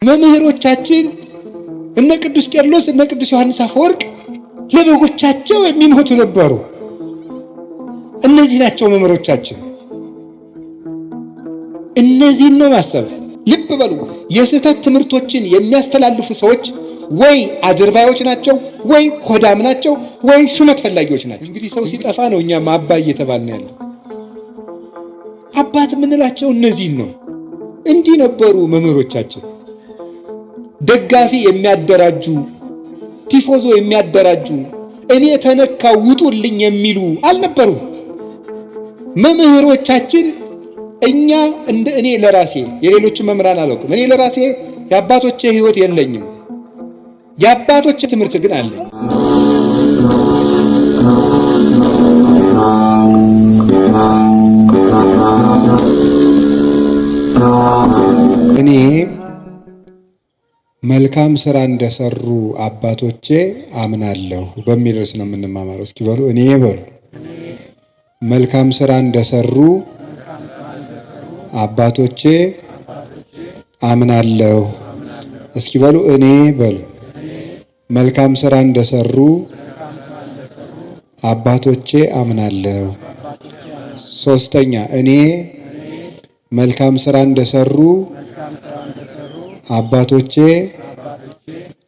መምህሮቻችን እነ ቅዱስ ቄርሎስ እነ ቅዱስ ዮሐንስ አፈወርቅ ለበጎቻቸው የሚሞቱ ነበሩ። እነዚህ ናቸው መምህሮቻችን። እነዚህን ነው ማሰብ። ልብ በሉ፣ የስህተት ትምህርቶችን የሚያስተላልፉ ሰዎች ወይ አድርባዮች ናቸው፣ ወይ ሆዳም ናቸው፣ ወይ ሹመት ፈላጊዎች ናቸው። እንግዲህ ሰው ሲጠፋ ነው እኛም አባ እየተባልን ያለ። አባት የምንላቸው እነዚህን ነው። እንዲህ ነበሩ መምህሮቻችን። ደጋፊ የሚያደራጁ፣ ቲፎዞ የሚያደራጁ፣ እኔ ተነካ ውጡልኝ የሚሉ አልነበሩም መምህሮቻችን። እኛ እንደ እኔ ለራሴ የሌሎችን መምህራን አላውቅም። እኔ ለራሴ የአባቶቼ ሕይወት የለኝም፣ የአባቶቼ ትምህርት ግን አለኝ። እኔ መልካም ስራ እንደሰሩ አባቶቼ አምናለሁ በሚል ርዕስ ነው የምንማማረው። እስኪ በሉ እኔ በሉ መልካም ስራ እንደሰሩ አባቶቼ አምናለሁ። እስኪ በሉ እኔ በሉ መልካም ስራ እንደሰሩ አባቶቼ አምናለሁ። ሶስተኛ እኔ መልካም ስራ እንደሰሩ አባቶቼ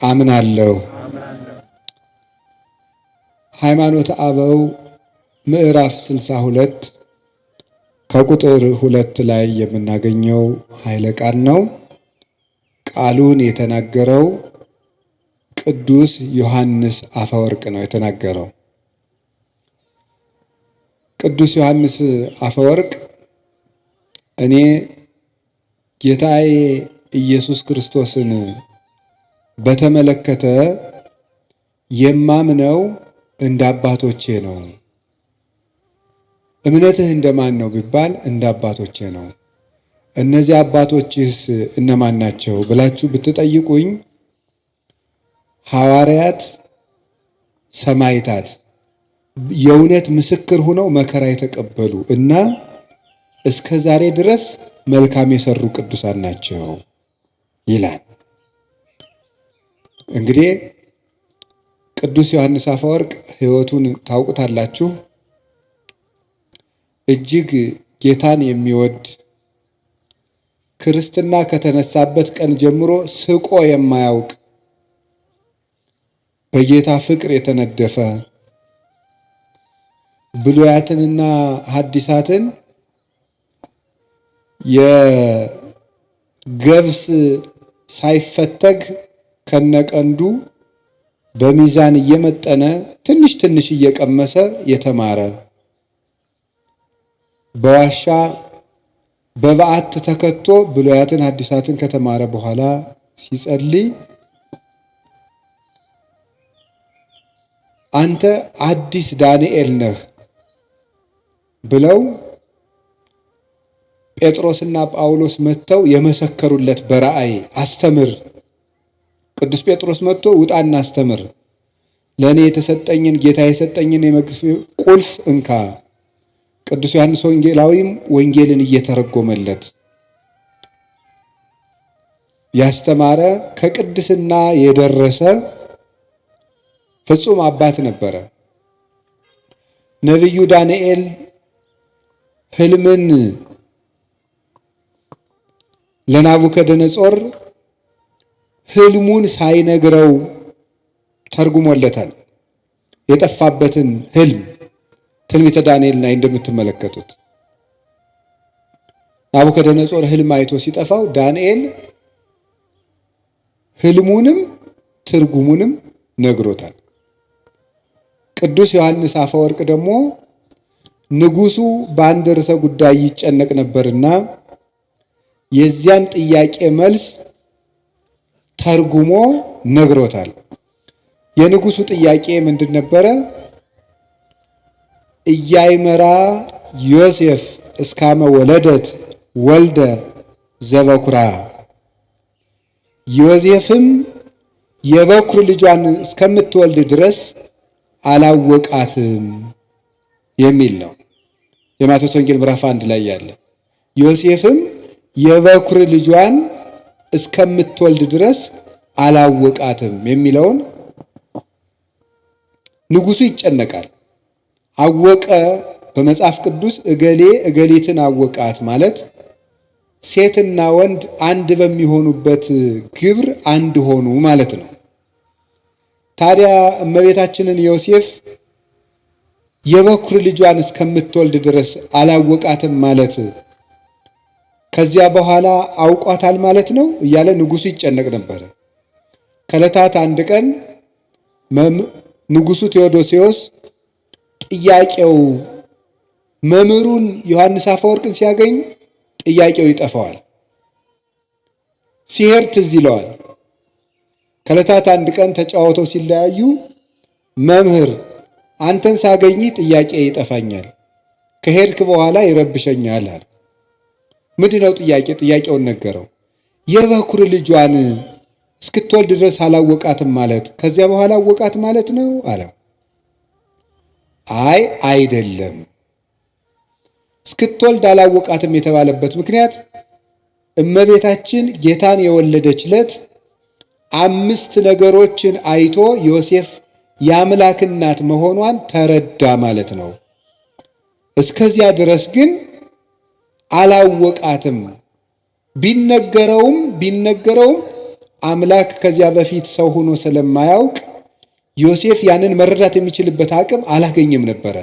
አምናለሁ። ሃይማኖተ አበው ምዕራፍ 62 ከቁጥር 2 ላይ የምናገኘው ኃይለ ቃል ነው። ቃሉን የተናገረው ቅዱስ ዮሐንስ አፈወርቅ ነው የተናገረው። ቅዱስ ዮሐንስ አፈወርቅ እኔ ጌታዬ ኢየሱስ ክርስቶስን በተመለከተ የማምነው እንደ አባቶቼ ነው። እምነትህ እንደማን ነው ቢባል እንደ አባቶቼ ነው። እነዚህ አባቶችስ እነማን ናቸው ብላችሁ ብትጠይቁኝ ሐዋርያት፣ ሰማዕታት፣ የእውነት ምስክር ሆነው መከራ የተቀበሉ እና እስከ ዛሬ ድረስ መልካም የሰሩ ቅዱሳን ናቸው ይላል። እንግዲህ ቅዱስ ዮሐንስ አፈወርቅ ሕይወቱን ታውቁታላችሁ። እጅግ ጌታን የሚወድ ክርስትና ከተነሳበት ቀን ጀምሮ ስቆ የማያውቅ በጌታ ፍቅር የተነደፈ ብሉያትንና ሐዲሳትን የገብስ ሳይፈተግ ከነቀንዱ በሚዛን እየመጠነ ትንሽ ትንሽ እየቀመሰ የተማረ በዋሻ በበዓት ተከቶ ብሉያትን ሐዲሳትን ከተማረ በኋላ ሲጸልይ አንተ አዲስ ዳንኤል ነህ ብለው ጴጥሮስና ጳውሎስ መጥተው የመሰከሩለት በራእይ አስተምር። ቅዱስ ጴጥሮስ መጥቶ ውጣና አስተምር፣ ለእኔ የተሰጠኝን ጌታ የሰጠኝን የመንግሥት ቁልፍ እንካ። ቅዱስ ዮሐንስ ወንጌላዊም ወንጌልን እየተረጎመለት ያስተማረ ከቅድስና የደረሰ ፍጹም አባት ነበረ። ነቢዩ ዳንኤል ሕልምን ለናቡከደነጾር ሕልሙን ሳይነግረው ተርጉሞለታል። የጠፋበትን ሕልም ትንቢተ ዳንኤል ላይ እንደምትመለከቱት ናቡከደነጾር ሕልም አይቶ ሲጠፋው ዳንኤል ሕልሙንም ትርጉሙንም ነግሮታል። ቅዱስ ዮሐንስ አፈወርቅ ደግሞ ንጉሡ በአንድ ርዕሰ ጉዳይ ይጨነቅ ነበርና የዚያን ጥያቄ መልስ ተርጉሞ ነግሮታል። የንጉሡ ጥያቄ ምንድን ነበረ? ኢያእመራ ዮሴፍ እስካመ ወለደት ወልደ ዘበኩራ፣ ዮሴፍም የበኩር ልጇን እስከምትወልድ ድረስ አላወቃትም የሚል ነው። የማቴዎስ ወንጌል ምዕራፍ 1 ላይ ያለ ዮሴፍም የበኩር ልጇን እስከምትወልድ ድረስ አላወቃትም የሚለውን ንጉሡ ይጨነቃል። አወቀ በመጽሐፍ ቅዱስ እገሌ እገሊትን አወቃት ማለት ሴትና ወንድ አንድ በሚሆኑበት ግብር አንድ ሆኑ ማለት ነው። ታዲያ እመቤታችንን ዮሴፍ የበኩር ልጇን እስከምትወልድ ድረስ አላወቃትም ማለት ከዚያ በኋላ አውቋታል ማለት ነው እያለ ንጉሡ ይጨነቅ ነበር። ከዕለታት አንድ ቀን ንጉሡ ቴዎዶሲዎስ ጥያቄው መምህሩን ዮሐንስ አፈወርቅን ሲያገኝ ጥያቄው ይጠፋዋል። ሲሄድ ትዝ ይለዋል። ከዕለታት አንድ ቀን ተጫወተው ሲለያዩ መምህር አንተን ሳገኝ ጥያቄ ይጠፋኛል፣ ከሄድክ በኋላ ይረብሸኛል አለ። ምንድነው ጥያቄ? ጥያቄውን ነገረው። የበኩር ልጇን እስክትወልድ ድረስ አላወቃትም ማለት ከዚያ በኋላ አወቃት ማለት ነው አለው። አይ አይደለም፣ እስክትወልድ አላወቃትም የተባለበት ምክንያት እመቤታችን ጌታን የወለደች ዕለት 5 ነገሮችን አይቶ ዮሴፍ የአምላክ እናት መሆኗን ተረዳ ማለት ነው። እስከዚያ ድረስ ግን አላወቃትም። ቢነገረውም አምላክ ከዚያ በፊት ሰው ሆኖ ስለማያውቅ ዮሴፍ ያንን መረዳት የሚችልበት አቅም አላገኘም ነበረ።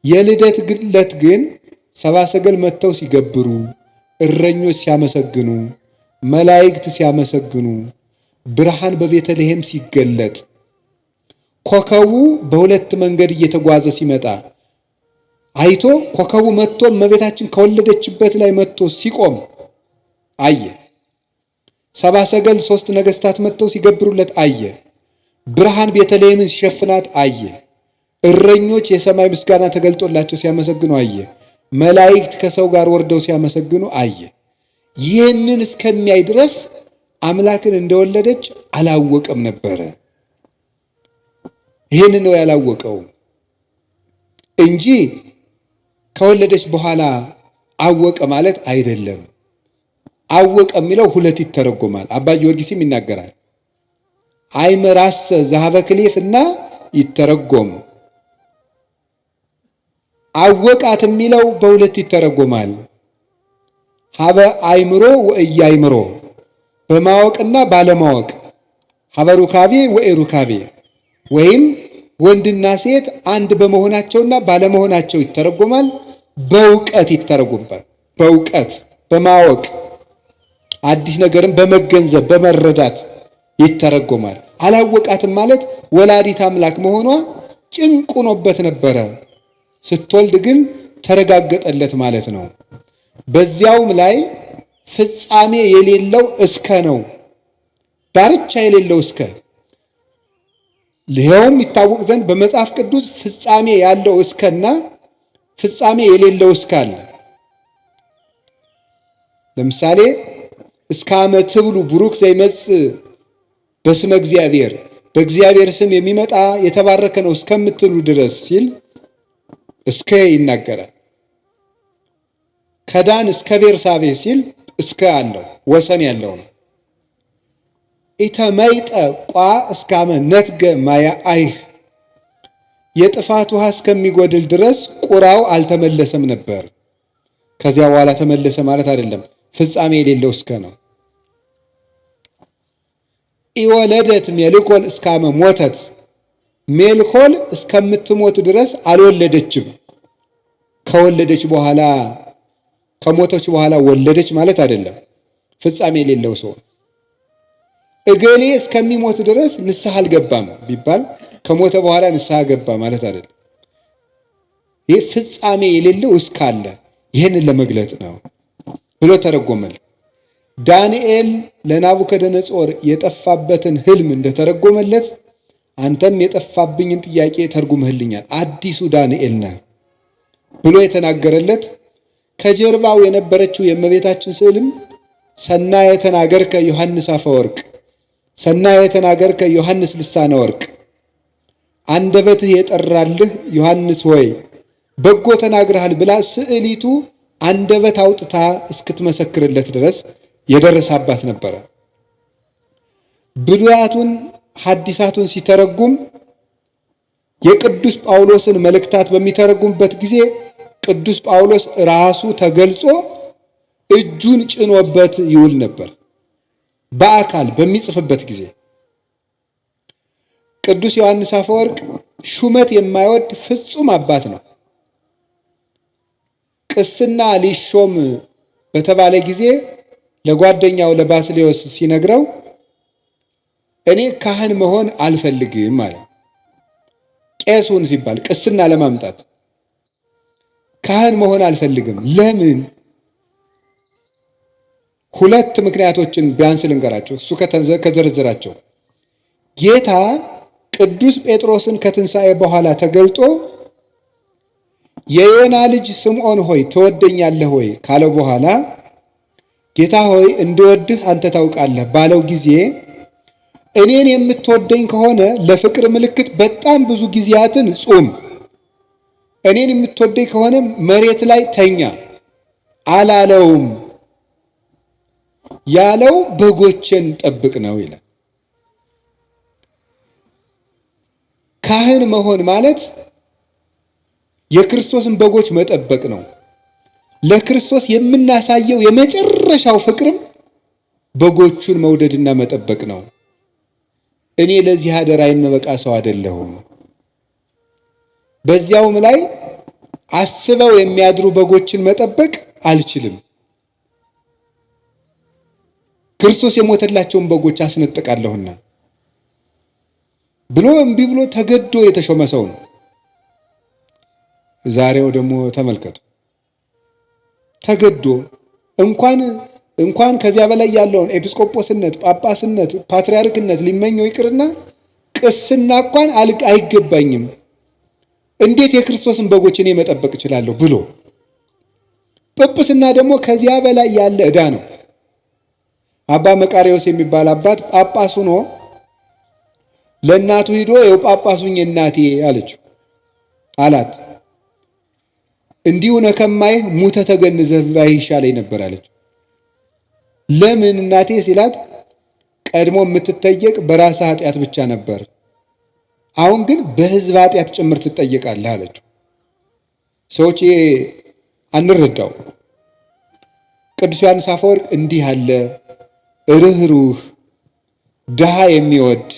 የልደት ዕለት ግን ሰብአ ሰገል መጥተው ሲገብሩ፣ እረኞች ሲያመሰግኑ፣ መላእክት ሲያመሰግኑ፣ ብርሃን በቤተልሔም ሲገለጥ፣ ኮከቡ በሁለት መንገድ እየተጓዘ ሲመጣ አይቶ ኮከቡ መጥቶ እመቤታችን ከወለደችበት ላይ መጥቶ ሲቆም አየ። ሰብአ ሰገል 3 ነገሥታት መጥተው ሲገብሩለት አየ። ብርሃን ቤተልሔምን ሲሸፍናት አየ። እረኞች የሰማይ ምስጋና ተገልጦላቸው ሲያመሰግኑ አየ። መላእክት ከሰው ጋር ወርደው ሲያመሰግኑ አየ። ይህንን እስከሚያይ ድረስ አምላክን እንደወለደች አላወቀም ነበረ። ይህንን ነው ያላወቀው እንጂ ከወለደች በኋላ አወቀ ማለት አይደለም። አወቀ የሚለው 2 ይተረጎማል። አባ ጊዮርጊስም ይናገራል። አይመራሰ ዘሀበ ክሌፍና ይተረጎም። አወቃት የሚለው በ2 ይተረጎማል። ሀበ አይምሮ ወእያይምሮ፣ በማወቅና ባለማወቅ፣ ሀበ ሩካቤ ወኢሩካቤ፣ ወይም ወንድና ሴት አንድ በመሆናቸውና ባለመሆናቸው ይተረጎማል። በእውቀት ይተረጎማል። በእውቀት በማወቅ አዲስ ነገርን በመገንዘብ በመረዳት ይተረጎማል። አላወቃትም ማለት ወላዲት አምላክ መሆኗ ጭንቅ ሆኖበት ነበረ። ስትወልድ ግን ተረጋገጠለት ማለት ነው። በዚያውም ላይ ፍጻሜ የሌለው እስከ ነው። ዳርቻ የሌለው እስከ ይኸውም ይታወቅ ዘንድ በመጽሐፍ ቅዱስ ፍጻሜ ያለው እስከና ፍጻሜ የሌለው እስከ አለ። ለምሳሌ እስከ ዓመት ትብሉ ቡሩክ ዘይመጽእ በስመ እግዚአብሔር፣ በእግዚአብሔር ስም የሚመጣ የተባረከ ነው እስከምትሉ ድረስ ሲል እስከ ይናገራል። ከዳን እስከ ቤርሳቤ ሲል እስከ አለው ወሰን ያለው ነው። ኢተመይጠ ቋ እስካመ ነትገ ማያ አይህ፣ የጥፋት ውሃ እስከሚጎድል ድረስ ቁራው አልተመለሰም ነበር። ከዚያ በኋላ ተመለሰ ማለት አይደለም። ፍጻሜ የሌለው እስከ ነው። ኢወለደት ሜልኮል እስካመ ሞተት፣ ሜልኮል እስከምትሞት ድረስ አልወለደችም። ከወለደች በኋላ ከሞተች በኋላ ወለደች ማለት አይደለም። ፍጻሜ የሌለው ሰው እገሌ እስከሚሞት ድረስ ንስሐ አልገባም ቢባል ከሞተ በኋላ ንስሐ ገባ ማለት አይደለም። ይህ ፍጻሜ የሌለው እስካለ ይህንን ለመግለጥ ነው ብሎ ተረጎመል። ዳንኤል ለናቡከደነጾር የጠፋበትን ህልም እንደተረጎመለት አንተም የጠፋብኝን ጥያቄ ተርጉመህልኛል፣ አዲሱ ዳንኤል ነህ ብሎ የተናገረለት ከጀርባው የነበረችው የእመቤታችን ስዕልም ሰናየ ተናገርከ ዮሐንስ አፈወርቅ፣ ሰናየ ተናገርከ ዮሐንስ ልሳነ ወርቅ፣ አንደበትህ የጠራልህ ዮሐንስ ሆይ በጎ ተናግረሃል ብላ ስዕሊቱ አንደበት አውጥታ እስክትመሰክርለት ድረስ የደረሰ አባት ነበረ። ብሉያቱን ሐዲሳቱን ሲተረጉም የቅዱስ ጳውሎስን መልእክታት በሚተረጉምበት ጊዜ ቅዱስ ጳውሎስ ራሱ ተገልጾ እጁን ጭኖበት ይውል ነበር። በአካል በሚጽፍበት ጊዜ ቅዱስ ዮሐንስ አፈወርቅ ሹመት የማይወድ ፍጹም አባት ነው። ቅስና ሊሾም በተባለ ጊዜ ለጓደኛው ለባስልዮስ ሲነግረው እኔ ካህን መሆን አልፈልግም አለ። ቄሱን ሲባል ቅስና ለማምጣት ካህን መሆን አልፈልግም። ለምን? ሁለት ምክንያቶችን ቢያንስ ልንገራቸው። እሱ ከዘረዘራቸው ጌታ ቅዱስ ጴጥሮስን ከትንሣኤ በኋላ ተገልጦ የዮና ልጅ ስምዖን ሆይ ትወደኛለህ ሆይ ካለው በኋላ ጌታ ሆይ እንድወድህ አንተ ታውቃለህ ባለው ጊዜ እኔን የምትወደኝ ከሆነ ለፍቅር ምልክት በጣም ብዙ ጊዜያትን ጹም፣ እኔን የምትወደኝ ከሆነ መሬት ላይ ተኛ አላለውም። ያለው በጎችን ጠብቅ ነው ይላል። ካህን መሆን ማለት የክርስቶስን በጎች መጠበቅ ነው። ለክርስቶስ የምናሳየው የመጨረሻው ፍቅርም በጎቹን መውደድና መጠበቅ ነው። እኔ ለዚህ አደራ የምበቃ ሰው አይደለሁም። በዚያውም ላይ አስበው የሚያድሩ በጎችን መጠበቅ አልችልም። ክርስቶስ የሞተላቸውን በጎች አስነጥቃለሁና ብሎ እምቢ ብሎ ተገዶ የተሾመ ሰው ነው። ዛሬው ደግሞ ተመልከቱ። ተገዶ እንኳን ከዚያ በላይ ያለውን ኤጲስቆጶስነት፣ ጳጳስነት፣ ፓትርያርክነት ሊመኘው ይቅርና ቅስና እንኳን አይገባኝም፣ እንዴት የክርስቶስን በጎች እኔ መጠበቅ እችላለሁ ብሎ ጵጵስና ደግሞ ከዚያ በላይ ያለ ዕዳ ነው። አባ መቃርዮስ የሚባል አባት ጳጳስ ሆኖ ለእናቱ ሂዶ የው ጳጳሱኝ እናቴ አላት። እንዲሁ ነከማይህ ሙተ ተገንዘህ ባይ ይሻለኝ ነበር አለች። ለምን እናቴ ሲላት ቀድሞ የምትጠየቅ በራስ ኃጢአት ብቻ ነበር፣ አሁን ግን በሕዝብ ኃጢአት ጭምር ትጠየቃለህ አለችው። ሰዎች አንረዳው። ቅዱስ ዮሐንስ አፈወርቅ እንዲህ አለ ርኅሩህ፣ ድሃ የሚወድ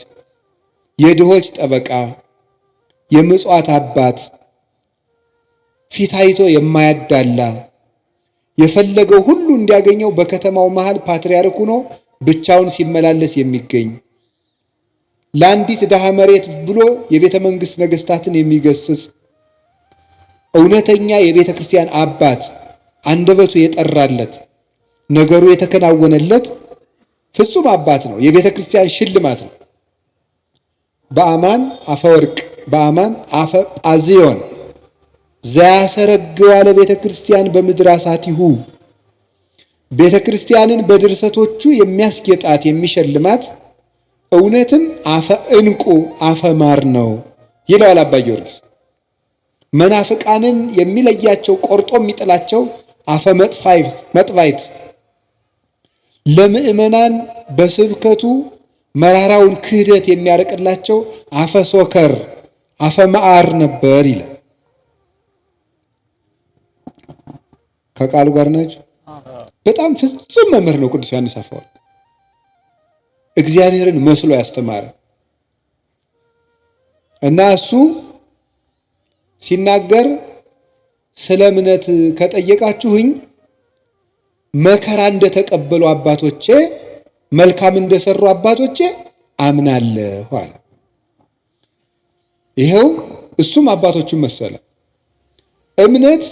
የድሆች ጠበቃ፣ የምጽዋት አባት፣ ፊት አይቶ የማያዳላ የፈለገው ሁሉ እንዲያገኘው በከተማው መሃል ፓትርያርክ ሆኖ ብቻውን ሲመላለስ የሚገኝ ለአንዲት ድሃ መሬት ብሎ የቤተ መንግሥት ነገሥታትን የሚገስጽ እውነተኛ የቤተ ክርስቲያን አባት፣ አንደበቱ የጠራለት ነገሩ የተከናወነለት ፍጹም አባት ነው። የቤተ ክርስቲያን ሽልማት ነው። በአማን አፈወርቅ በአማን አፈ ጳዝዮን ዘያሰረግዋ ለቤተ ክርስቲያን በምድር አሳቲሁ፣ ቤተ ክርስቲያንን በድርሰቶቹ የሚያስጌጣት የሚሸልማት እውነትም አፈ ዕንቁ አፈ ማር ነው ይለዋል አባ ጊዮርጊስ። መናፍቃንን የሚለያቸው ቆርጦ የሚጥላቸው አፈ መጥፋይት፣ ለምእመናን በስብከቱ መራራውን ክህደት የሚያርቅላቸው አፈ ሶከር አፈ መዓር ነበር ይላል። ከቃሉ ጋር ናቸው። በጣም ፍጹም መምህር ነው ቅዱስ ዮሐንስ አፈወርቅ። እግዚአብሔርን መስሎ ያስተማረ እና እሱ ሲናገር ስለ እምነት ከጠየቃችሁኝ መከራ እንደተቀበሉ አባቶቼ መልካም እንደሰሩ አባቶቼ አምናለሁ አለ። ይኸው እሱም አባቶቹን መሰለ። እምነት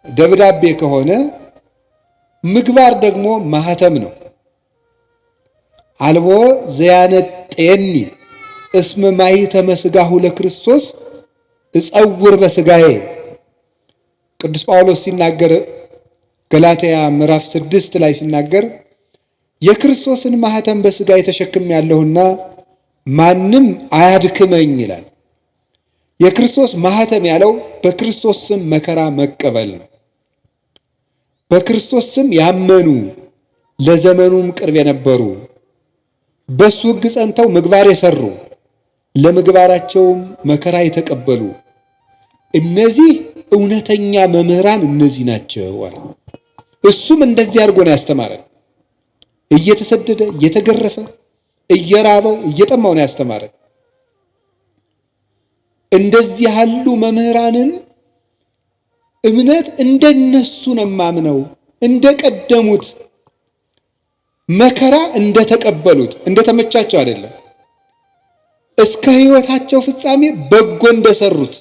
ደብዳቤ ከሆነ ምግባር ደግሞ ማህተም ነው። አልቦ ዘያነጤኒ እስመ ማኅተመ ሥጋሁ ለክርስቶስ እጸውር በሥጋዬ። ቅዱስ ጳውሎስ ሲናገር ገላትያ ምዕራፍ 6 ላይ ሲናገር የክርስቶስን ማህተም በሥጋ የተሸክም ያለሁና ማንም አያድክመኝ ይላል። የክርስቶስ ማህተም ያለው በክርስቶስ ስም መከራ መቀበል ነው። በክርስቶስ ስም ያመኑ ለዘመኑም ቅርብ የነበሩ በሱ ሕግ ጸንተው ምግባር የሰሩ ለምግባራቸውም መከራ የተቀበሉ እነዚህ እውነተኛ መምህራን እነዚህ ናቸው አለ። እሱም እንደዚህ አድርጎ ነው ያስተማረን። እየተሰደደ እየተገረፈ እየራበው እየጠማው ነው ያስተማረን። እንደዚህ ያሉ መምህራንን እምነት እንደነሱ ነው ማምነው፣ እንደቀደሙት መከራ እንደተቀበሉት እንደተመቻቸው አይደለም፣ እስከ ሕይወታቸው ፍጻሜ በጎ እንደሰሩት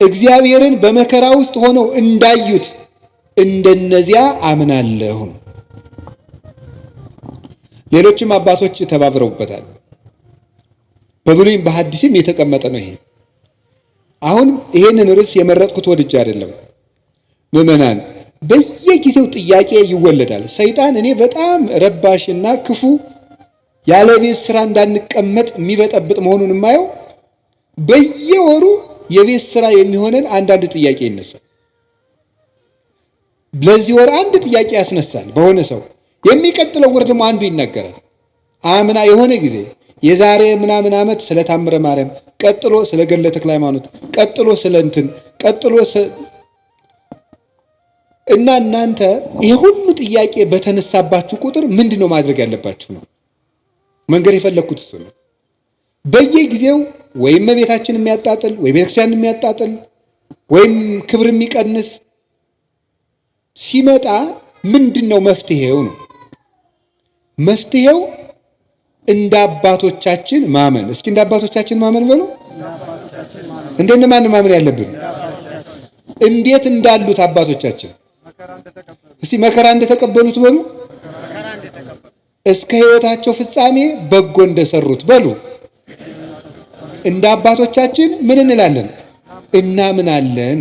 እግዚአብሔርን በመከራ ውስጥ ሆነው እንዳዩት እንደነዚያ አምናለሁ። ሌሎችም አባቶች ተባብረውበታል። በብሉይም በሐዲስም የተቀመጠ ነው ይሄ። አሁን ይሄንን ርዕስ የመረጥኩት ወድጄ አይደለም። ምዕመናን በየጊዜው ጥያቄ ይወለዳል። ሰይጣን እኔ በጣም ረባሽና ክፉ ያለ ቤት ስራ እንዳንቀመጥ የሚበጠብጥ መሆኑን የማየው በየወሩ የቤት ስራ የሚሆነን አንዳንድ ጥያቄ ይነሳል። ለዚህ ወር አንድ ጥያቄ ያስነሳል በሆነ ሰው፣ የሚቀጥለው ወር ደግሞ አንዱ ይናገራል። አምና የሆነ ጊዜ የዛሬ ምናምን ዓመት ስለ ታምረ ማርያም፣ ቀጥሎ ስለ ገድለ ተክለ ሃይማኖት፣ ቀጥሎ ስለ እንትን፣ ቀጥሎ እና እናንተ ይሄ ሁሉ ጥያቄ በተነሳባችሁ ቁጥር ምንድነው ማድረግ ያለባችሁ ነው መንገር የፈለኩት እሱ ነው። በየጊዜው ወይም እመቤታችን የሚያጣጥል ወይ ቤተክርስቲያን የሚያጣጥል ወይም ክብር የሚቀንስ ሲመጣ ምንድነው መፍትሄው ነው? መፍትሄው እንደ አባቶቻችን ማመን። እስኪ እንደ አባቶቻችን ማመን በሉ። እንደነማን ማመን ያለብን? እንዴት እንዳሉት አባቶቻችን እስቲ መከራ እንደተቀበሉት በሉ። እስከ ሕይወታቸው ፍጻሜ በጎ እንደሰሩት በሉ። እንደ አባቶቻችን ምን እንላለን? እናምናለን።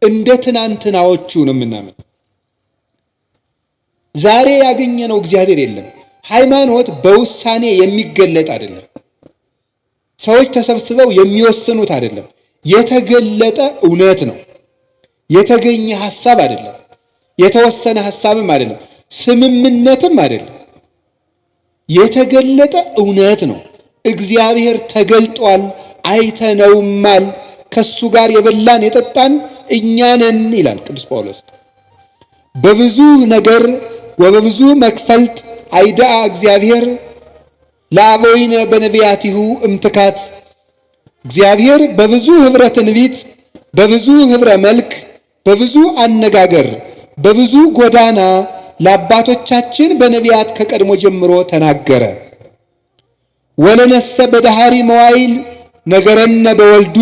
እንደ ትናንትናዎቹ ነው የምናምን። ዛሬ ያገኘነው እግዚአብሔር የለም። ሃይማኖት በውሳኔ የሚገለጥ አይደለም። ሰዎች ተሰብስበው የሚወስኑት አይደለም። የተገለጠ እውነት ነው። የተገኘ ሐሳብ አይደለም። የተወሰነ ሐሳብም አይደለም። ስምምነትም አይደለም። የተገለጠ እውነት ነው። እግዚአብሔር ተገልጧል፣ አይተነውማል። ከሱ ጋር የበላን የጠጣን እኛ ነን ይላል ቅዱስ ጳውሎስ። በብዙ ነገር ወበብዙ መክፈልት አይዳአ እግዚአብሔር ለአበዊነ በነቢያቲሁ እምትካት። እግዚአብሔር በብዙ ኅብረ ትንቢት፣ በብዙ ኅብረ መልክ፣ በብዙ አነጋገር፣ በብዙ ጎዳና ለአባቶቻችን በነቢያት ከቀድሞ ጀምሮ ተናገረ። ወለነሰ በዳሃሪ መዋይል ነገረነ በወልዱ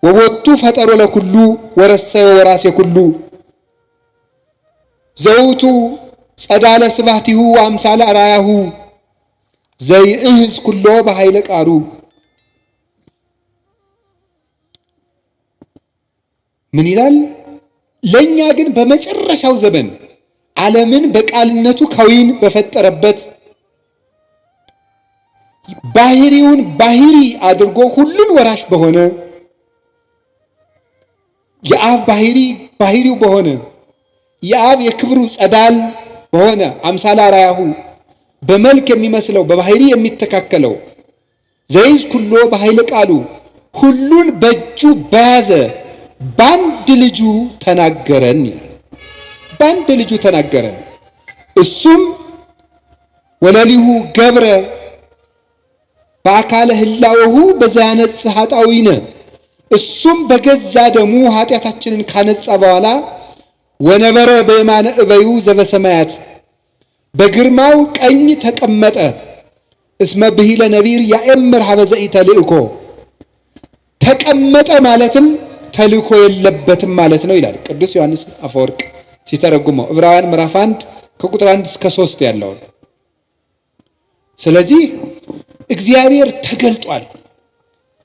ወቦቱ ፈጠሮ ለኩሉ ወረሰዮ ወራሴ ኩሉ ዘውቱ ጸዳለ ስባቲሁ አምሳለ አራያሁ ዘይእህዝ ኩሎ በኃይለ ቃሉ። ምን ይላል? ለእኛ ግን በመጨረሻው ዘመን ዓለምን በቃልነቱ ከዊን በፈጠረበት ባህሪውን ባህሪ አድርጎ ሁሉን ወራሽ በሆነ የአብ ባህሪው በሆነ የአብ የክብሩ ጸዳል በሆነ አምሳለ አራያሁ በመልክ የሚመስለው በባህሪ የሚተካከለው ዘይዝ ኩሎ በኃይለ ቃሉ ሁሉን በእጁ በያዘ በአንድ ልጁ ተናገረን ይላል። በአንድ ልጁ ተናገረን። እሱም ወለሊሁ ገብረ በአካለ ህላወሁ በዛነጽ ኃጣዊነ። እሱም በገዛ ደሙ ኃጢአታችንን ካነጻ በኋላ ወነበረ በየማነ እበዩ ዘበሰማያት በግርማው ቀኝ ተቀመጠ። እስመ ብሂለ ነቢር ያእምር ሀበ ዘኢተልእኮ። ተቀመጠ ማለትም ተልእኮ የለበትም ማለት ነው ይላል ቅዱስ ዮሐንስ አፈወርቅ ሲተረጉመው ዕብራውያን ምዕራፍ 1 ከቁጥር 1 እስከ 3 ያለውን። ስለዚህ እግዚአብሔር ተገልጧል።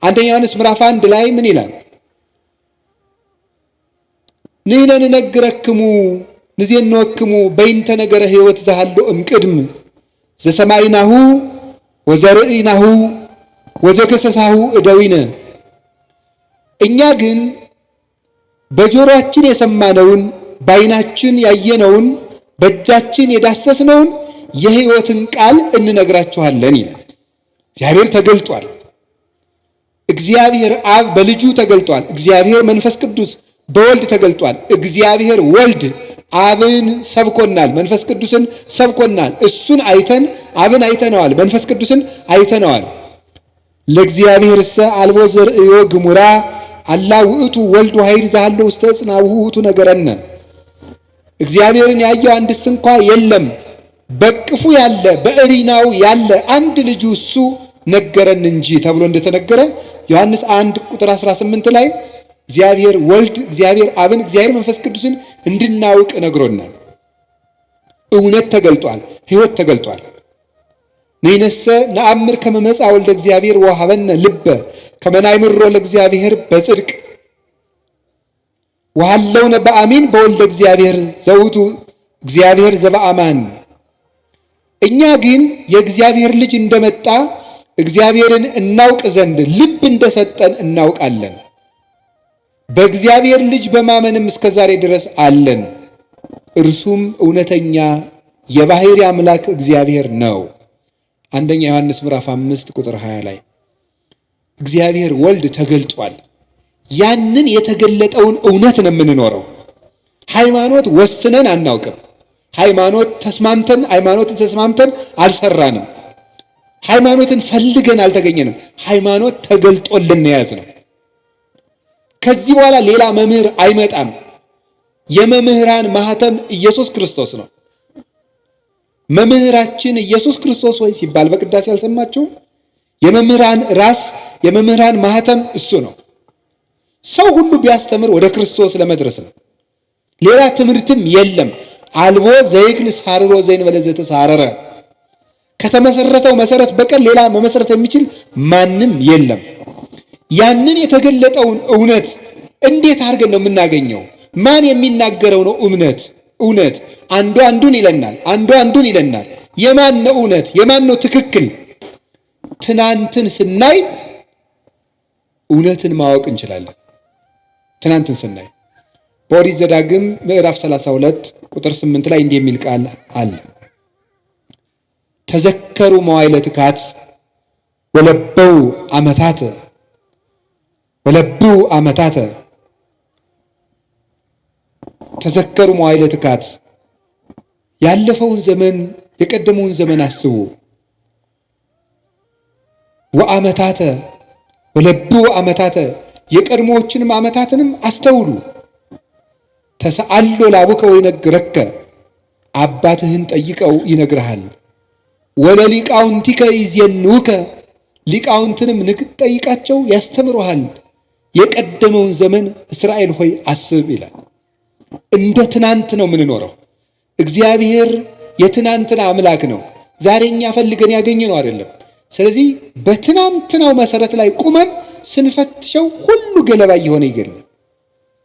አንደኛ ዮሐንስ ምዕራፍ 1 ላይ ምን ይላል? ንሕነ ንነግረክሙ ንዜንወክሙ በይንተ ነገረ ሕይወት ዘሃሎ እምቅድም ዘሰማይናሁ ወዘርእይናሁ ወዘገሰሳሁ እደዊነ። እኛ ግን በጆሮአችን የሰማነውን በዓይናችን ያየነውን በእጃችን የዳሰስነውን የሕይወትን ቃል እንነግራችኋለን ይላል። እግዚአብሔር ተገልጧል። እግዚአብሔር አብ በልጁ ተገልጧል። እግዚአብሔር መንፈስ ቅዱስ በወልድ ተገልጧል። እግዚአብሔር ወልድ አብን ሰብኮናል፣ መንፈስ ቅዱስን ሰብኮናል። እሱን አይተን አብን አይተነዋል፣ መንፈስ ቅዱስን አይተነዋል። ለእግዚአብሔርሰ አልቦ ዘርእዮ ግሙራ አላ ውእቱ ወልድ ኃይል ዘሃለው ውስተ ጽናው ውእቱ ነገረነ። እግዚአብሔርን ያየው አንድስ እንኳ የለም፣ በቅፉ ያለ በእሪናው ያለ አንድ ልጁ እሱ ነገረን እንጂ ተብሎ እንደተነገረ ዮሐንስ 1 ቁጥር 18 ላይ እግዚአብሔር ወልድ እግዚአብሔር አብን እግዚአብሔር መንፈስ ቅዱስን እንድናውቅ ነግሮናል። እውነት ተገልጧል፣ ሕይወት ተገልጧል። ነይነሰ ነአምር ከመ መጽአ ወልደ እግዚአብሔር ወሀበነ ልበ ከመ ናእምሮ ለእግዚአብሔር በጽድቅ ወሀለውነ በአሚን በወልደ እግዚአብሔር ዘውቱ እግዚአብሔር ዘበአማን። እኛ ግን የእግዚአብሔር ልጅ እንደመጣ እግዚአብሔርን እናውቅ ዘንድ ልብ እንደሰጠን እናውቃለን። በእግዚአብሔር ልጅ በማመንም እስከ ዛሬ ድረስ አለን። እርሱም እውነተኛ የባሕርይ አምላክ እግዚአብሔር ነው። አንደኛ ዮሐንስ ምዕራፍ 5 ቁጥር 20 ላይ እግዚአብሔር ወልድ ተገልጧል። ያንን የተገለጠውን እውነት ነው የምንኖረው። ሃይማኖት ወስነን አናውቅም። ሃይማኖትን ተስማምተን አልሰራንም። ሃይማኖትን ፈልገን አልተገኘንም። ሃይማኖት ተገልጦልን የያዝነው። ከዚህ በኋላ ሌላ መምህር አይመጣም። የመምህራን ማህተም ኢየሱስ ክርስቶስ ነው። መምህራችን ኢየሱስ ክርስቶስ ወይ ሲባል በቅዳሴ ያልሰማችሁም? የመምህራን ራስ የመምህራን ማህተም እሱ ነው። ሰው ሁሉ ቢያስተምር ወደ ክርስቶስ ለመድረስ ነው። ሌላ ትምህርትም የለም። አልቦ ዘይክል ሳርሮ ዘእንበለ ዘተሳረረ። ከተመሰረተው መሰረት በቀር ሌላ መመሰረት የሚችል ማንም የለም። ያንን የተገለጠውን እውነት እንዴት አድርገን ነው የምናገኘው? ማን የሚናገረው ነው እውነት? አንዱ አንዱን ይለናል፣ አንዱ አንዱን ይለናል። የማን ነው እውነት? የማን ነው ትክክል? ትናንትን ስናይ እውነትን ማወቅ እንችላለን። ትናንትን ስናይ በኦሪት ዘዳግም ምዕራፍ 32 ቁጥር 8 ላይ እንዲህ የሚል ቃል አለ። ተዘከሩ መዋዕለ ትካት ወለበው ዓመታተ ተዘከሩ መዋዕለ ትካት፣ ያለፈውን ዘመን የቀደመውን ዘመን አስቡ። ወዓመታተ ወለብው ዓመታተ፣ የቀድሞዎችንም ዓመታትንም አስተውሉ። ተሰአሎ ላቡከ ወይነግረከ፣ አባትህን ጠይቀው ይነግርሃል። ወለሊቃውንቲከ ይዜንውከ፣ ሊቃውንትንም ጠይቃቸው ያስተምሩሃል። የቀደመውን ዘመን እስራኤል ሆይ አስብ ይላል። እንደ ትናንት ነው የምንኖረው። እግዚአብሔር የትናንትና አምላክ ነው። ዛሬ እኛ ፈልገን ያገኘነው አይደለም። ስለዚህ በትናንትናው መሰረት ላይ ቁመን ስንፈትሸው ሁሉ ገለባ እየሆነ ይገኛል፣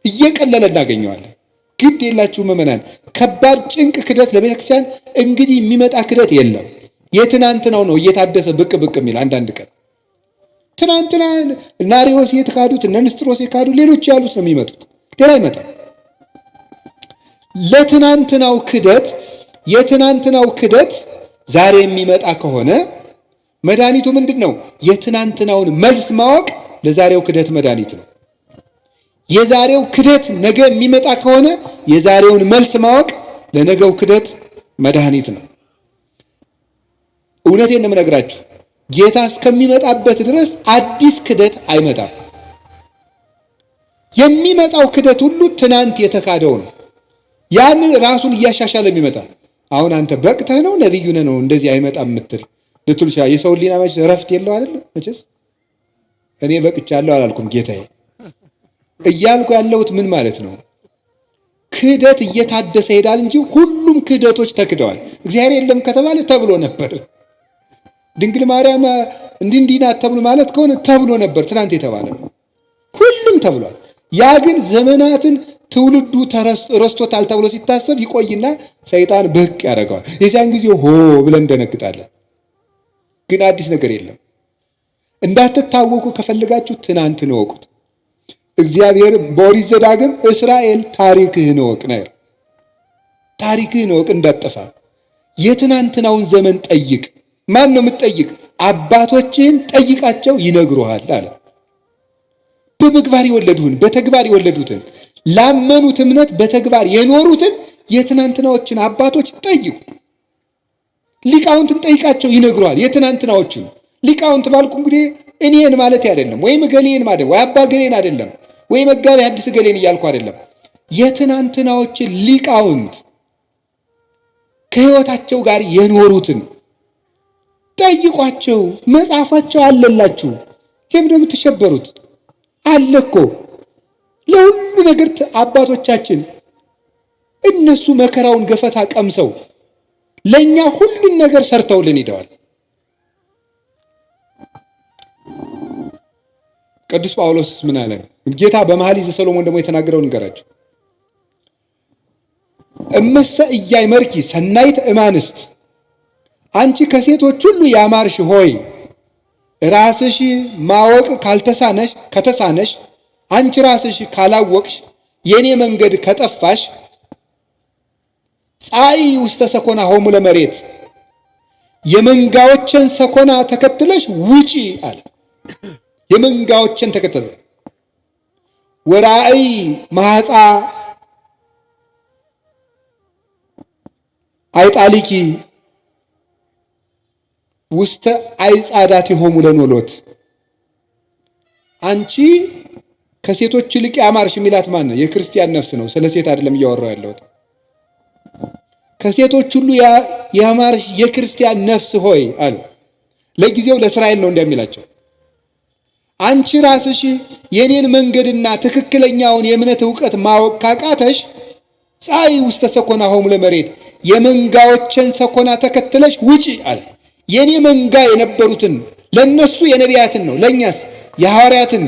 እየቀለለ እናገኘዋለን። ግድ የላችሁ ምዕመናን፣ ከባድ ጭንቅ ክደት ለቤተክርስቲያን እንግዲህ የሚመጣ ክደት የለም። የትናንትናው ነው እየታደሰ ብቅ የሚል አንዳንድ ቀን ትናንትና እነ አርዮስ የተካዱት እነ ንስጥሮስ የካዱ ሌሎች ያሉት ነው የሚመጡት፣ ሌላ አይመጣም። የትናንትናው ክደት ዛሬ የሚመጣ ከሆነ መድኃኒቱ ምንድን ነው? የትናንትናውን መልስ ማወቅ ለዛሬው ክደት መድኃኒት ነው። የዛሬው ክደት ነገ የሚመጣ ከሆነ የዛሬውን መልስ ማወቅ ለነገው ክደት መድኃኒት ነው። እውነቴን ነው የምነግራችሁ፣ ጌታ እስከሚመጣበት ድረስ አዲስ ክደት አይመጣም። የሚመጣው ክደት ሁሉ ትናንት የተካደው ነው። ያንን ራሱን እያሻሻለ የሚመጣ አሁን አንተ በቅተህ ነው ነብዩ ነህ ነው እንደዚህ አይመጣም የምትል ልትልሻ የሰው ሊና መች ረፍት የለው አይደል? መቼስ እኔ በቅቻለሁ አላልኩም ጌታዬ እያልኩ ያለሁት ምን ማለት ነው? ክህደት እየታደሰ ሄዳል እንጂ ሁሉም ክህደቶች ተክደዋል። እግዚአብሔር የለም ከተባለ ተብሎ ነበር። ድንግል ማርያም እንዲህ ናት ተብሎ ማለት ከሆነ ተብሎ ነበር። ትናንት የተባለ ሁሉም ተብሏል። ያ ግን ዘመናትን ትውልዱ ረስቶታል ተብሎ ሲታሰብ ይቆይና ሰይጣን ብቅ ያደርገዋል። የዚያን ጊዜ ሆ ብለን እንደነግጣለን። ግን አዲስ ነገር የለም። እንዳትታወቁ ከፈልጋችሁ ትናንትን እወቁት። እግዚአብሔር በኦሪት ዘዳግም እስራኤል ታሪክህን እወቅ ነው። ታሪክህን እወቅ እንዳጠፋ። የትናንትናውን ዘመን ጠይቅ። ማን ነው የምትጠይቅ? አባቶችህን ጠይቃቸው ይነግሩሃል አለ። በምግባር የወለዱህን በተግባር የወለዱትን ላመኑት እምነት በተግባር የኖሩትን የትናንትናዎችን አባቶች ጠይቁ። ሊቃውንትን ጠይቃቸው ይነግሩሃል። የትናንትናዎችን ሊቃውንት ባልኩ እንግዲህ እኔን ማለት አይደለም፣ ወይም ገሌን ማለት ወይ አባ ገሌን አይደለም፣ ወይ መጋቢ ሐዲስ ገሌን እያልኩ አይደለም። የትናንትናዎችን ሊቃውንት ከሕይወታቸው ጋር የኖሩትን ጠይቋቸው። መጽሐፋቸው አለላችሁ። ለምን የምትሸበሩት? አለ እኮ ለሁሉ ነገር አባቶቻችን እነሱ መከራውን ገፈታ ቀምሰው ለኛ ሁሉን ነገር ሰርተውልን ሄደዋል። ቅዱስ ጳውሎስስ ምን አለ? ጌታ በመኃልየ ዘሰሎሞን ደግሞ የተናገረው ንገራቸው። እመሰ ኢያእመርኪ ሰናይተ እማንስት፣ አንቺ ከሴቶች ሁሉ ያማርሽ ሆይ ራስሽ ማወቅ ከተሳነሽ፣ አንቺ ራስሽ ካላወቅሽ፣ የኔ መንገድ ከጠፋሽ፣ ጻኢ ውስተ ሰኮና ሆሙ ለመሬት፣ የመንጋዎችን ሰኮና ተከትለሽ ውጪ አለ። የመንጋዎችን ተከተለ። ወራእይ ማኅፃ አይጣሊኪ ውስተ አይጻዳቲሆሙ ለኖሎት፣ አንቺ ከሴቶች ይልቅ ያማርሽ የሚላት ማን ነው? የክርስቲያን ነፍስ ነው። ስለ ሴት አይደለም እያወራው ያለሁት። ከሴቶች ሁሉ ያማርሽ የክርስቲያን ነፍስ ሆይ አሉ። ለጊዜው ለእስራኤል ነው እንደሚላቸው። አንቺ ራስሽ የኔን መንገድና ትክክለኛውን የእምነት ዕውቀት ማወቅ ካቃተሽ፣ ጻኢ ውስተ ሰኮና ሆሙ ለመሬት፣ የመንጋዎችን ሰኮና ተከትለሽ ውጪ አለ። የኔ መንጋ የነበሩትን ለነሱ የነቢያትን ነው፣ ለኛስ የሐዋርያትን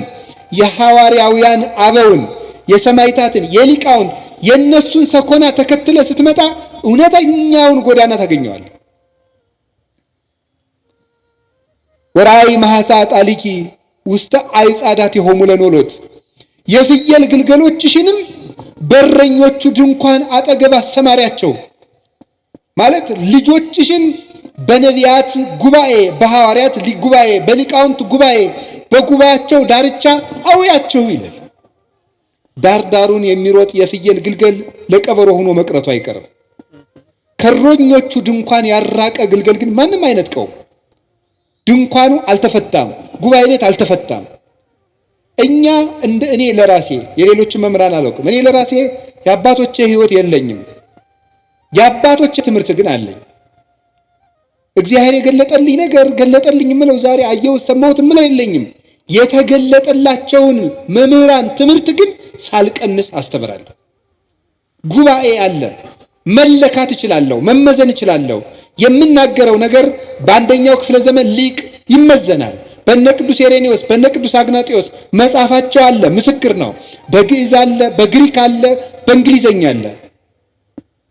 የሐዋርያውያን አበውን የሰማይታትን የሊቃውን የነሱን ሰኮና ተከትለ ስትመጣ እውነተኛውን ጎዳና ታገኘዋል። ወራእይ ማኅፃ ጣሊኪ ውስተ አይጻዳቲሆሙ ለኖሎት፣ የፍየል ግልገሎችሽንም በረኞቹ ድንኳን አጠገብ አሰማሪያቸው ማለት ልጆችሽን በነቢያት ጉባኤ፣ በሐዋርያት ጉባኤ፣ በሊቃውንት ጉባኤ፣ በጉባኤያቸው ዳርቻ አውያቸው ይላል። ዳርዳሩን የሚሮጥ የፍየል ግልገል ለቀበሮ ሆኖ መቅረቱ አይቀርም። ከእረኞቹ ድንኳን ያራቀ ግልገል ግን ማንም አይነጥቀውም። ድንኳኑ አልተፈታም፣ ጉባኤ ቤት አልተፈታም። እኛ እንደ እኔ ለራሴ የሌሎችን መምህራን አላውቅም። እኔ ለራሴ የአባቶቼ ሕይወት የለኝም፣ የአባቶቼ ትምህርት ግን አለኝ። እግዚአብሔር የገለጠልኝ ነገር ገለጠልኝ የምለው ዛሬ አየሁት ሰማሁት የምለው የለኝም። የተገለጠላቸውን መምህራን ትምህርት ግን ሳልቀንስ አስተምራለሁ። ጉባኤ አለ፣ መለካት እችላለሁ፣ መመዘን እችላለሁ። የምናገረው ነገር በአንደኛው ክፍለ ዘመን ሊቅ ይመዘናል። በነ ቅዱስ ኢሬኔዎስ በነ ቅዱስ አግናጢዎስ መጽሐፋቸው አለ፣ ምስክር ነው። በግዕዝ አለ፣ በግሪክ አለ፣ በእንግሊዘኛ አለ።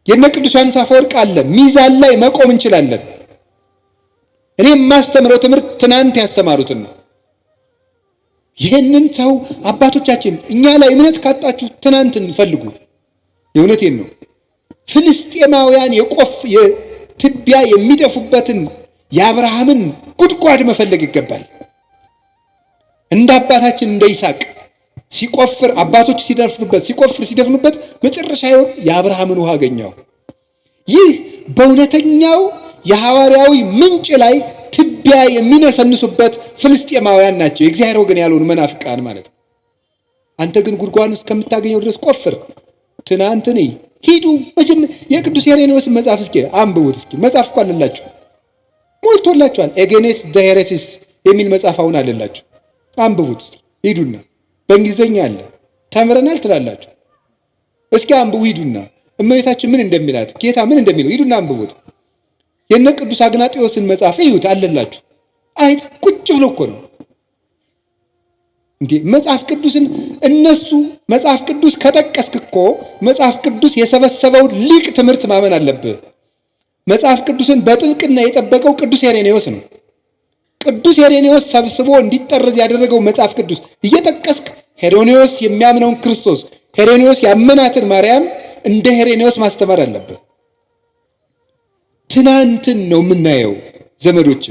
የነ ቅዱስ ዮሐንስ አፈወርቅ አለ። ሚዛን ላይ መቆም እንችላለን። እኔ የማስተምረው ትምህርት ትናንት ያስተማሩትን ነው። ይህንን ሰው አባቶቻችን እኛ ላይ እምነት ካጣችሁ ትናንትን ፈልጉ። የእውነቴን ነው። ፍልስጤማውያን ትቢያ የሚደፉበትን የአብርሃምን ጉድጓድ መፈለግ ይገባል። እንደ አባታችን እንደ ይስሐቅ ሲቆፍር አባቶች ሲደፍኑበት መጨረሻ የአብርሃምን ውሃ አገኘው። ይህ በእውነተኛው የሐዋርያዊ ምንጭ ላይ ትቢያ የሚነሰንሱበት ፍልስጤማውያን ናቸው። የእግዚአብሔር ወገን ያልሆኑ መናፍቃን ማለት ነው። አንተ ግን ጉድጓዱን እስከምታገኘው ድረስ ቆፍር። ትናንትን ሂዱ። የቅዱስ ኢሬኔዎስን መጽሐፍ እስኪ አንብቡት። እስኪ መጽሐፍ እኮ አለላችሁ፣ ሞልቶላችኋል። ኤጌኔስ ዘሄሬሲስ የሚል መጽሐፍ አሁን አለላችሁ፣ አንብቡት። ሂዱና በእንግሊዝኛ አለ፣ ተምረናል ትላላችሁ። እስኪ አንብቡ ሂዱና። እመቤታችን ምን እንደሚላት ጌታ ምን እንደሚለው ሂዱና አንብቡት። የነ ቅዱስ አግናጢዎስን መጽሐፍ እዩት አለላችሁ። አይ ቁጭ ብሎ እኮ ነው እንዴ መጽሐፍ ቅዱስን እነሱ መጽሐፍ ቅዱስ ከጠቀስክ እኮ መጽሐፍ ቅዱስ የሰበሰበውን ሊቅ ትምህርት ማመን አለብህ። መጽሐፍ ቅዱስን በጥብቅና የጠበቀው ቅዱስ ኢሬኔዎስ ነው። ቅዱስ ኢሬኔዎስ ሰብስቦ እንዲጠረዝ ያደረገው መጽሐፍ ቅዱስ እየጠቀስክ ሄሮኔዎስ የሚያምነውን ክርስቶስ፣ ሄሮኔዎስ ያመናትን ማርያም እንደ ሄሮኔዎስ ማስተማር አለብህ። ትናንትን ነው የምናየው ዘመዶች።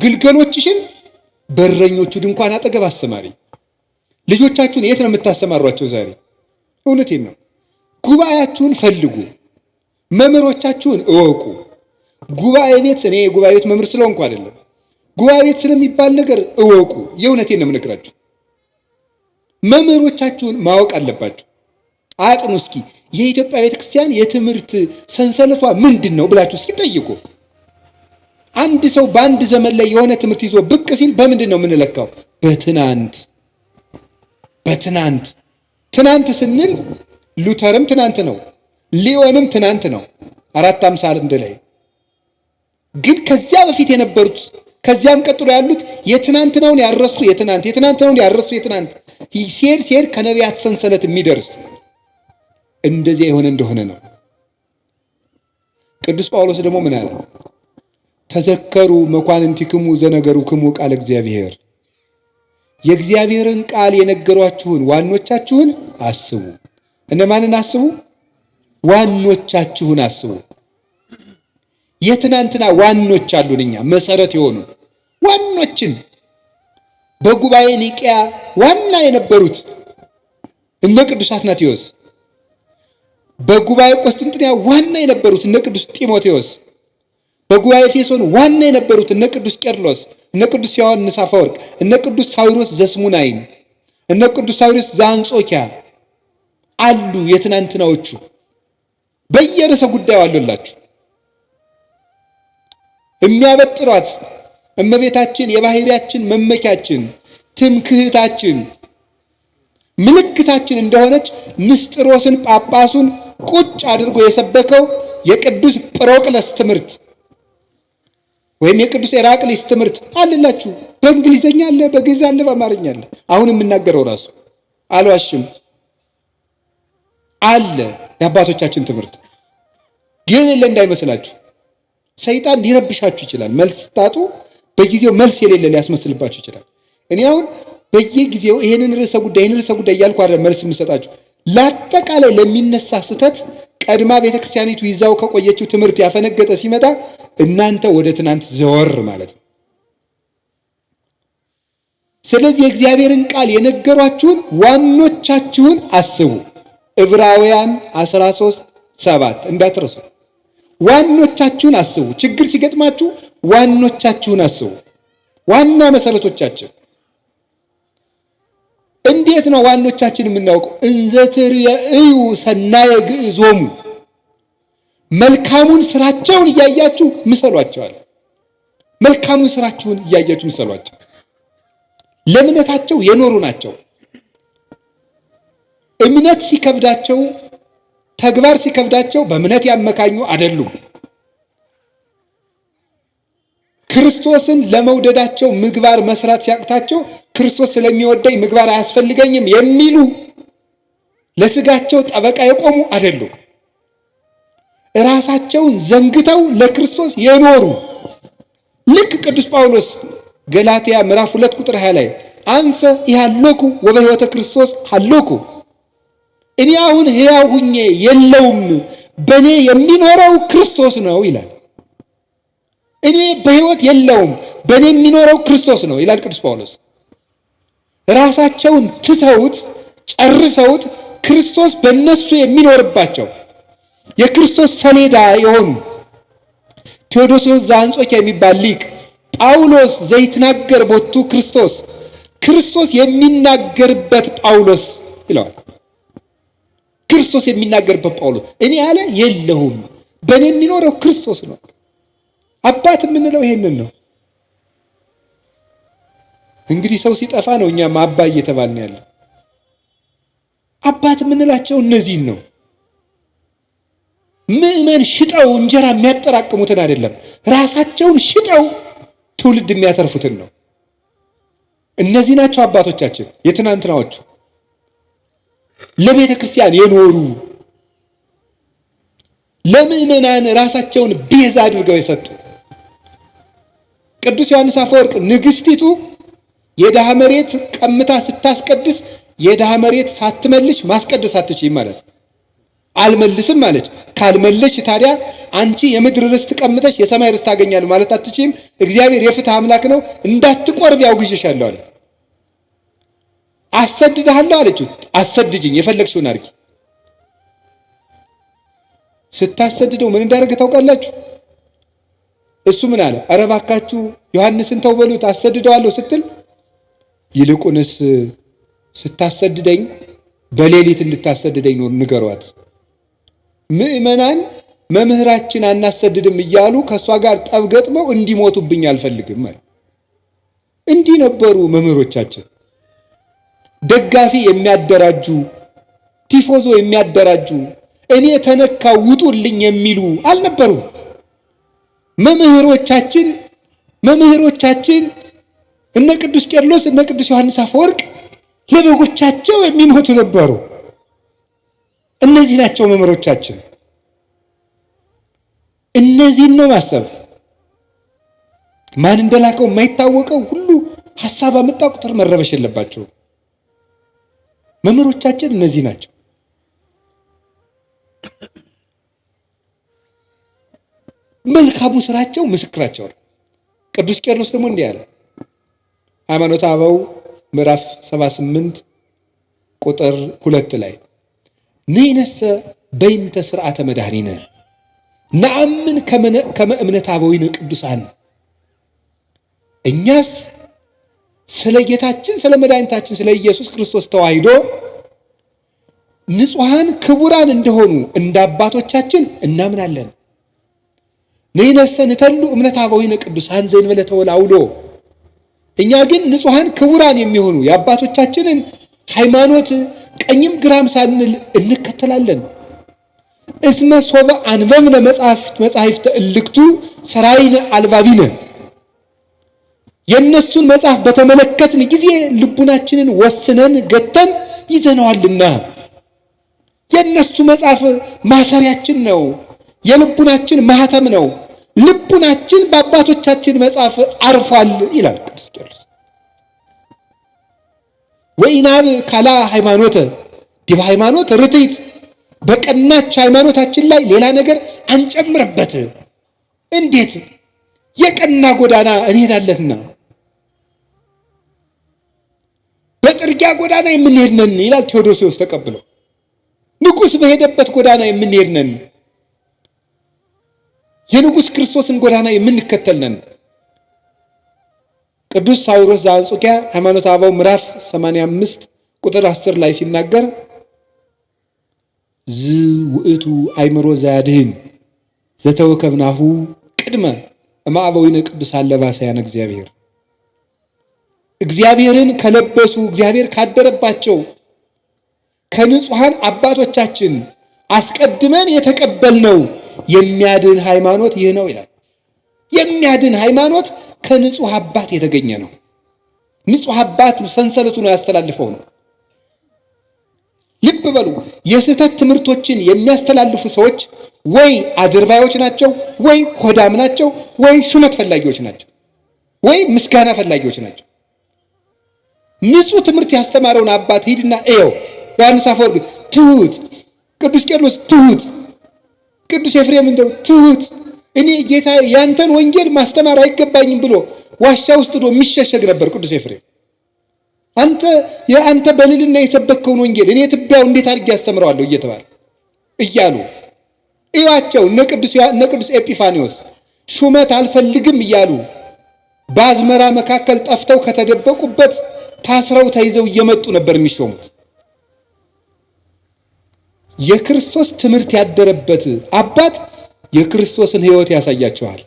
ግልገሎችሽን በረኞቹ ድንኳን አጠገብ አሰማሪ። ልጆቻችሁን የት ነው የምታሰማሯቸው ዛሬ? እውነቴን ነው። ጉባኤያችሁን ፈልጉ፣ መምህሮቻችሁን እወቁ። ጉባኤ ቤት እኔ ጉባኤ ቤት መምህር ስለሆንኩ አይደለም፣ ጉባኤ ቤት ስለሚባል ነገር እወቁ። የእውነቴን ነው የምነግራችሁ። መምህሮቻችሁን ማወቅ አለባችሁ። አጥኑ እስኪ። የኢትዮጵያ ቤተክርስቲያን የትምህርት ሰንሰለቷ ምንድን ነው ብላችሁ እስኪ ጠይቁ። አንድ ሰው በአንድ ዘመን ላይ የሆነ ትምህርት ይዞ ብቅ ሲል በምንድን ነው የምንለካው? በትናንት። ትናንት ስንል ሉተርም ትናንት ነው፣ ሊዮንም ትናንት ነው 451 ላይ። ግን ከዚያ በፊት የነበሩት ከዚያም ቀጥሎ ያሉት የትናንትናውን ያረሱ የትናንትናውን ያረሱ ሲሄድ ከነቢያት ሰንሰለት የሚደርስ እንደዚያ የሆነ እንደሆነ ነው። ቅዱስ ጳውሎስ ደግሞ ምን አለ? ተዘከሩ መኳንንቲክሙ ዘነገሩክሙ ቃለ እግዚአብሔር። የእግዚአብሔርን ቃል የነገሯችሁን ዋኖቻችሁን አስቡ። እነማንን አስቡ? ዋኖቻችሁን አስቡ። የትናንትና ዋኖች አሉን እኛ መሰረት የሆኑ ዋኖችን። በጉባኤ ኒቅያ ዋና የነበሩት እነ ቅዱስ አትናቴዎስ፣ በጉባኤ ቆስጥንጥንያ ዋና የነበሩት እነ ቅዱስ ጢሞቴዎስ፣ በጉባኤ ኤፌሶን ዋና የነበሩት እነ ቅዱስ ቄርሎስ፣ እነ ቅዱስ ዮሐንስ አፈወርቅ፣ እነ ቅዱስ ሳዊሮስ ዘስሙናይን፣ እነ ቅዱስ ሳዊሮስ ዘአንጾኪያ አሉ። የትናንትናዎቹ በየርዕሰ ጉዳዩ አሉላችሁ። የሚያበጥሯት እመቤታችን የባህሪያችን መመኪያችን፣ ትምክህታችን፣ ምልክታችን እንደሆነች ንስጥሮስን ጳጳሱን ቁጭ አድርጎ የሰበከው የቅዱስ ጵሮቅለስ ትምህርት ወይም የቅዱስ ኤራቅሊስ ትምህርት አለላችሁ። በእንግሊዘኛ አለ፣ በግዕዝ አለ፣ በአማርኛ አለ። አሁን የምናገረው ራሱ አልዋሽም አለ። የአባቶቻችን ትምህርት ግን የለ እንዳይመስላችሁ። ሰይጣን ሊረብሻችሁ ይችላል። መልስ ታጡ በጊዜው መልስ የሌለ ሊያስመስልባችሁ ይችላል። እኔ አሁን በየጊዜው ይሄንን ርዕሰ ጉዳይ እያልኩ አይደለም መልስ የምሰጣችሁ። ለአጠቃላይ ለሚነሳ ስህተት ቀድማ ቤተክርስቲያኒቱ ይዛው ከቆየችው ትምህርት ያፈነገጠ ሲመጣ እናንተ ወደ ትናንት ዘወር ማለት ነው። ስለዚህ የእግዚአብሔርን ቃል የነገሯችሁን ዋኖቻችሁን አስቡ። ዕብራውያን 13:7 እንዳትረሱ። ዋኖቻችሁን አስቡ። ችግር ሲገጥማችሁ ዋኖቻችሁን አስቡ። ዋና መሰረቶቻችን እንዴት ነው ዋኖቻችን የምናውቀው? እንዘትርእዩ ሰናየ ግዕዞሙ፣ መልካሙን ስራቸውን እያያችሁ ምሰሏቸዋል። መልካሙን ስራቸውን እያያችሁ ምሰሏቸው። ለእምነታቸው የኖሩ ናቸው። እምነት ሲከብዳቸው፣ ተግባር ሲከብዳቸው በእምነት ያመካኙ አይደሉም። ክርስቶስን ለመውደዳቸው ምግባር መስራት ሲያቅታቸው ክርስቶስ ስለሚወደኝ ምግባር አያስፈልገኝም የሚሉ ለስጋቸው ጠበቃ የቆሙ አይደሉም። ራሳቸውን ዘንግተው ለክርስቶስ የኖሩ ልክ ቅዱስ ጳውሎስ ገላትያ ምዕራፍ 2 ቁጥር 20 ላይ አንሰ ይሃሎኩ ወበሕይወተ ክርስቶስ ሃሎኩ፣ እኔ አሁን ሕያው ሁኜ የለውም በእኔ የሚኖረው ክርስቶስ ነው ይላል። እኔ በሕይወት የለውም በእኔ የሚኖረው ክርስቶስ ነው ይላል ቅዱስ ጳውሎስ። ራሳቸውን ትተውት ጨርሰውት ክርስቶስ በእነሱ የሚኖርባቸው የክርስቶስ ሰሌዳ የሆኑ ቴዎዶስዮስ ዘአንጾኪያ የሚባል ሊቅ ጳውሎስ ዘይትናገር ቦቱ ክርስቶስ የሚናገርበት ጳውሎስ ይለዋል። ክርስቶስ የሚናገርበት ጳውሎስ እኔ ያለ የለሁም በእኔ የሚኖረው ክርስቶስ ነው። አባት የምንለው ይሄንን ነው። እንግዲህ ሰው ሲጠፋ ነው እኛም አባ እየተባልን ያለው። አባት የምንላቸው እነዚህን ነው። ምዕመን ሽጠው እንጀራ የሚያጠራቅሙትን አይደለም፣ ራሳቸውን ሽጠው ትውልድ የሚያተርፉትን ነው። እነዚህ ናቸው አባቶቻችን የትናንትናዎቹ፣ ለቤተ ክርስቲያን የኖሩ ለምዕመናን ራሳቸውን ቤዛ አድርገው የሰጡ። ቅዱስ ዮሐንስ አፈወርቅ ንግስቲቱ የድሃ መሬት ቀምታ ስታስቀድስ የድሃ መሬት ሳትመልሽ ማስቀደስ አትችይም ማለት አልመልስም አለች። ካልመለሽ ታዲያ አንቺ የምድር ርስት ቀምተሽ የሰማይ ርስት ታገኛለሽ ማለት አትችይም። እግዚአብሔር የፍትህ አምላክ ነው፣ እንዳትቆርብ ያውግዤሻለሁ አለ። አሰድድሃለሁ አለችው። አሰድጅኝ፣ የፈለግሽውን አድርጊ። ስታሰድደው ምን እንዳደረገ ታውቃላችሁ? እሱ ምን አለ? ኧረ እባካችሁ ዮሐንስን ተው በሉት አሰድደዋለሁ ስትል፣ ይልቁንስ ስታሰድደኝ በሌሊት እንድታሰድደኝ ነው ንገሯት። ምእመናን መምህራችን አናሰድድም እያሉ ከእሷ ጋር ጠብ ገጥመው እንዲሞቱብኝ አልፈልግም ማለት። እንዲህ ነበሩ መምህሮቻችን። ደጋፊ የሚያደራጁ፣ ቲፎዞ የሚያደራጁ፣ እኔ ተነካ ውጡልኝ የሚሉ አልነበሩም። መምህሮቻችን እነ ቅዱስ ቄርሎስ እነ ቅዱስ ዮሐንስ አፈወርቅ ለበጎቻቸው የሚሞቱ ነበሩ። እነዚህ ናቸው መምህሮቻችን። እነዚህን ነው ማሰብ። ማን እንደላከው የማይታወቀው ሁሉ ሐሳብ አመጣ ቁጥር መረበሽ የለባቸው። መምህሮቻችን እነዚህ ናቸው። መልካሙ ስራቸው ምስክራቸው ነው። ቅዱስ ቄርሎስ ደግሞ እንዲህ አለ። ሃይማኖተ አበው ምዕራፍ 78 ቁጥር 2 ላይ ንሕነሰ በይንተ ስርዓተ መድኃኒነ ነአምን ከመ እምነት አበዊነ ቅዱሳን፣ እኛስ ስለ ጌታችን ስለ መድኃኒታችን ስለ ኢየሱስ ክርስቶስ ተዋሕዶ ንጹሐን ክቡራን እንደሆኑ እንደ አባቶቻችን እናምናለን። ንሕነሰ ንተሉ እምነት አበዊነ ቅዱሳን ዘእንበለ ተወላውሎ፣ እኛ ግን ንጹሐን ክቡራን የሚሆኑ የአባቶቻችንን ሃይማኖት ቀኝም ግራም ሳንል እንከተላለን። እስመ ሶበ አንበብነ መጻሕፍተ እልክቱ ሰራይነ አልባቢነ፣ የእነሱን መጽሐፍ በተመለከትን ጊዜ ልቡናችንን ወስነን ገተን ይዘነዋልና። የእነሱ መጽሐፍ ማሰሪያችን ነው፣ የልቡናችን ማህተም ነው። ልቡናችን በአባቶቻችን መጽሐፍ አርፏል ይላል ቅዱስ ቄርሎስ። ወኢናብ ካላ ሃይማኖተ ዲበ ሃይማኖት ርትዕት፣ በቀናች ሃይማኖታችን ላይ ሌላ ነገር አንጨምርበት። እንዴት? የቀና ጎዳና እንሄዳለንና በጥርጊያ ጎዳና የምንሄድ ነን ይላል ቴዎዶሲዎስ ተቀብለው። ንጉሥ በሄደበት ጎዳና የምንሄድ ነን፣ የንጉሥ ክርስቶስን ጎዳና የምንከተል ነን። ቅዱስ ሳዊሮስ ዘአንጾኪያ ሃይማኖተ አበው ምዕራፍ 85 ቁጥር 10 ላይ ሲናገር ዝውእቱ አእምሮ ዘያድኅን ዘተወከብናሁ ቅድመ እምአበዊነ ቅዱሳን ለባሰያነ እግዚአብሔር፣ እግዚአብሔርን ከለበሱ እግዚአብሔር ካደረባቸው ከንጹሐን አባቶቻችን አስቀድመን የተቀበልነው የሚያድን ሃይማኖት ይህ ነው ይላል። የሚያድን ሃይማኖት ከንጹሕ አባት የተገኘ ነው። ንጹሕ አባት ሰንሰለቱ ነው ያስተላልፈው ነው። ልብ በሉ። የስህተት ትምህርቶችን የሚያስተላልፉ ሰዎች ወይ አድርባዮች ናቸው፣ ወይ ሆዳም ናቸው፣ ወይ ሹመት ፈላጊዎች ናቸው፣ ወይ ምስጋና ፈላጊዎች ናቸው። ንጹሕ ትምህርት ያስተማረውን አባት ሂድና እየው። ዮሐንስ አፈወርቅ ትሁት፣ ቅዱስ ቄርሎስ ትሁት፣ ቅዱስ ኤፍሬም እንደው ትሁት፣ እኔ ጌታ ያንተን ወንጌል ማስተማር አይገባኝም ብሎ ዋሻ ውስጥ ዶ የሚሸሸግ ነበር ቅዱስ ኤፍሬም። አንተ በልልና የሰበከውን ወንጌል እኔ ትቢያው እንዴት አድርጌ ያስተምረዋለሁ እየተባለ እያሉ እዩዋቸው። እነ ቅዱስ ኤጲፋኒዎስ ሹመት አልፈልግም እያሉ በአዝመራ መካከል ጠፍተው ከተደበቁበት ታስረው ተይዘው እየመጡ ነበር የሚሾሙት። የክርስቶስ ትምህርት ያደረበት አባት የክርስቶስን ሕይወት ያሳያቸዋል።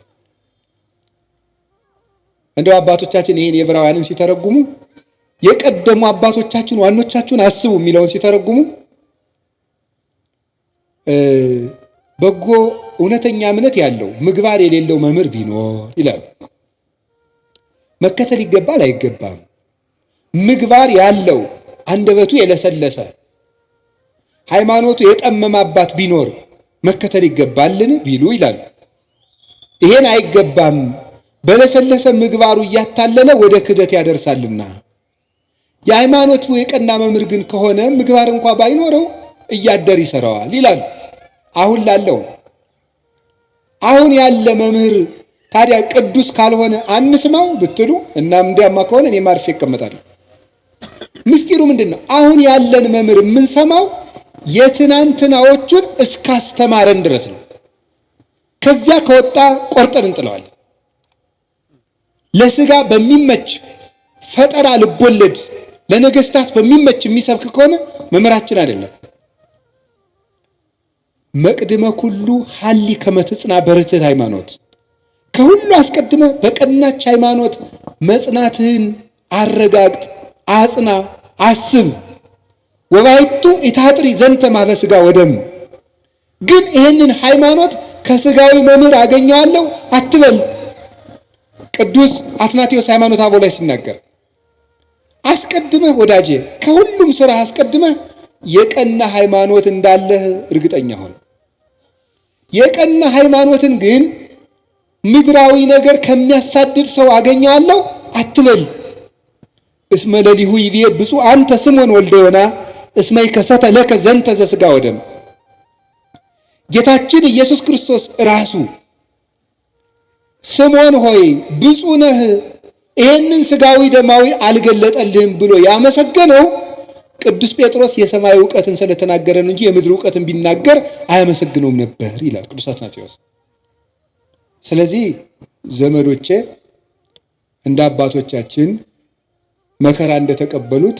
እንደው አባቶቻችን ይህን የዕብራውያንን ሲተረጉሙ የቀደሙ አባቶቻችን ዋኖቻችሁን አስቡ የሚለውን ሲተረጉሙ በጎ እውነተኛ እምነት ያለው ምግባር የሌለው መምህር ቢኖር ይላሉ። መከተል ይገባል አይገባም? ምግባር ያለው አንደበቱ የለሰለሰ ሃይማኖቱ የጠመመ አባት ቢኖር መከተል ይገባልን ቢሉ ይላሉ። ይሄን አይገባም፣ በለሰለሰ ምግባሩ እያታለለ ወደ ክደት ያደርሳልና። የሃይማኖቱ የቀና መምህር ግን ከሆነ ምግባር እንኳ ባይኖረው እያደር ይሰራዋል ይላሉ። አሁን ላለው ነው። አሁን ያለ መምህር ታዲያ ቅዱስ ካልሆነ አንስማው ብትሉ እና እንዲያማ ከሆነ እኔ ማርፌ እቀመጣለሁ። ምስጢሩ ምንድን ነው? አሁን ያለን መምህር የምንሰማው የትናንትናዎቹን እስካስተማረን ድረስ ነው። ከዚያ ከወጣ ቆርጠን እንጥለዋለን። ለስጋ በሚመች ፈጠራ ልቦለድ ለነገስታት በሚመች የሚሰብክ ከሆነ መምህራችን አይደለም። መቅድመ ኩሉ ሀሊ ከመትጽና በርትዕት ሃይማኖት፣ ከሁሉ አስቀድመ በቀናች ሃይማኖት መጽናትህን አረጋግጥ፣ አጽና፣ አስብ። ወባይቱ ኢታጥሪ ዘንተ ማበ ሥጋ ወደም። ግን ይህንን ሃይማኖት ከስጋዊ መምህር አገኘዋለሁ አትበል። ቅዱስ አትናቴዎስ ሃይማኖተ አበው ላይ ሲናገር አስቀድመህ ወዳጄ ከሁሉም ስራ አስቀድመህ የቀና ሃይማኖት እንዳለህ እርግጠኛ ሆን። የቀና ሃይማኖትን ግን ምድራዊ ነገር ከሚያሳድድ ሰው አገኘዋለሁ አትበል። እስመ ለሊሁ ይቤ ብፁዕ አንተ ስምዖን ወልደ ዮና እስመ ይከሰተ ለከ ዘንተ ዘሥጋ ወደም። ጌታችን ኢየሱስ ክርስቶስ ራሱ ስምዖን ሆይ ብፁዕ ነህ ይህንን ስጋዊ ደማዊ አልገለጠልህም ብሎ ያመሰገነው ቅዱስ ጴጥሮስ የሰማይ ዕውቀትን ስለተናገረን እንጂ የምድር ዕውቀትን ቢናገር አያመሰግነውም ነበር ይላል ቅዱስ አትናቴዎስ። ስለዚህ ዘመዶቼ እንደ አባቶቻችን መከራ እንደተቀበሉት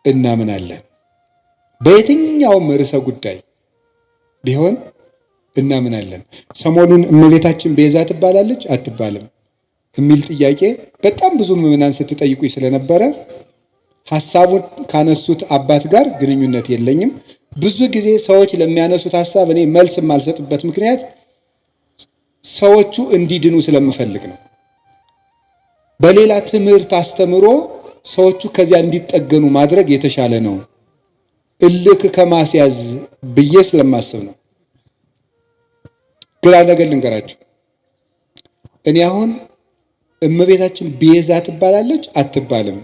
እናምናለን። በየትኛውም ርዕሰ ጉዳይ ቢሆን እናምናለን። ሰሞኑን እመቤታችን ቤዛ ትባላለች አትባልም የሚል ጥያቄ በጣም ብዙ ምዕመናን ስትጠይቁኝ ስለነበረ ሐሳቡን ካነሱት አባት ጋር ግንኙነት የለኝም። ብዙ ጊዜ ሰዎች ለሚያነሱት ሐሳብ እኔ መልስ የማልሰጥበት ምክንያት ሰዎቹ እንዲድኑ ስለምፈልግ ነው። በሌላ ትምህርት አስተምሮ ሰዎቹ ከዚያ እንዲጠገኑ ማድረግ የተሻለ ነው፣ እልክ ከማስያዝ ብዬ ስለማስብ ነው። ግራ ነገር ልንገራችሁ። እኔ አሁን እመቤታችን ቤዛ ትባላለች አትባልም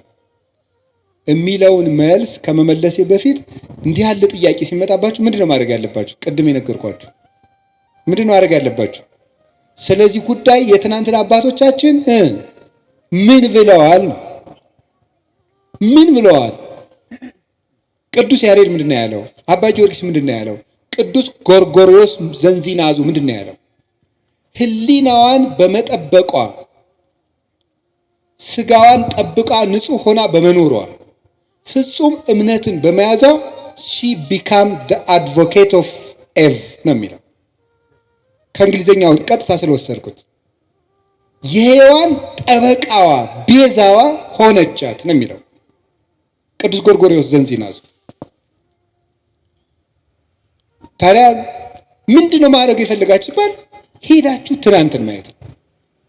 የሚለውን መልስ ከመመለሴ በፊት እንዲህ ያለ ጥያቄ ሲመጣባችሁ ምንድነው ማድረግ ያለባችሁ? ቅድም የነገርኳችሁ ምንድነው ማድረግ ያለባችሁ? ስለዚህ ጉዳይ የትናንትና አባቶቻችን ምን ብለዋል ነው። ምን ብለዋል? ቅዱስ ያሬድ ምንድነው ያለው? አባ ጊዮርጊስ ምንድነው ያለው? ቅዱስ ጎርጎርዮስ ዘንዚናዙ ምንድነው ያለው? ሕሊናዋን በመጠበቋ ስጋዋን ጠብቃ ንጹሕ ሆና በመኖሯ ፍጹም እምነትን በመያዟ she became the advocate of Eve ነው የሚለው። ከእንግሊዝኛው ቀጥታ ስለወሰድኩት የሔዋን ጠበቃዋ ቤዛዋ ሆነቻት ነው የሚለው ቅዱስ ጎርጎርዮስ ዘንዚናዙ። ታዲያ ምንድነው ማድረግ የፈለጋችሁ ይባል? ሄዳችሁ ትናንትን ማየት ነው።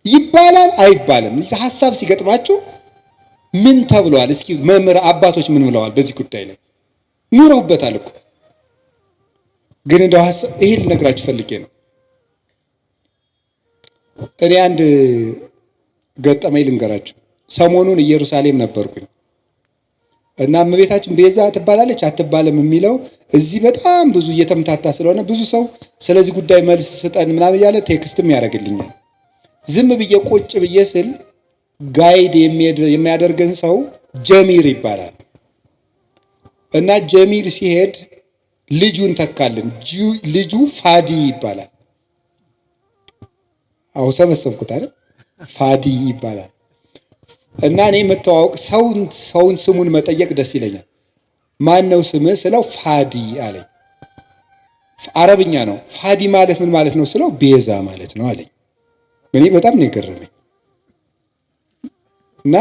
ይባላል አይባልም? ሐሳብ ሲገጥማችሁ ምን ተብሏል? እስኪ መምህር አባቶች ምን ብለዋል? በዚህ ጉዳይ ላይ ኑረውበታል እኮ። ግን እንደው ይሄ ልነግራችሁ ፈልጌ ነው። እኔ አንድ ገጠመኝ ልንገራችሁ። ሰሞኑን ኢየሩሳሌም ነበርኩኝ እና እመቤታችን ቤዛ ትባላለች አትባልም የሚለው እዚህ በጣም ብዙ እየተምታታ ስለሆነ ብዙ ሰው ስለዚህ ጉዳይ መልስ ስጠን ምናምን እያለ ቴክስትም ያደርግልኛል። ዝም ብዬ ቁጭ ብዬ ስል ጋይድ የሚያደርገን ሰው ጀሚር ይባላል እና ጀሚር ሲሄድ ልጁን ተካልን። ልጁ ፋዲ ይባላል። አው ሰበሰብኩት አይደል? ፋዲ ይባላል እና እኔ መተዋወቅ ሰውን ስሙን መጠየቅ ደስ ይለኛል። ማን ነው ስምህ ስለው ፋዲ አለኝ። አረብኛ ነው። ፋዲ ማለት ምን ማለት ነው ስለው ቤዛ ማለት ነው አለኝ። እኔ በጣም ነው የገረመኝ። እና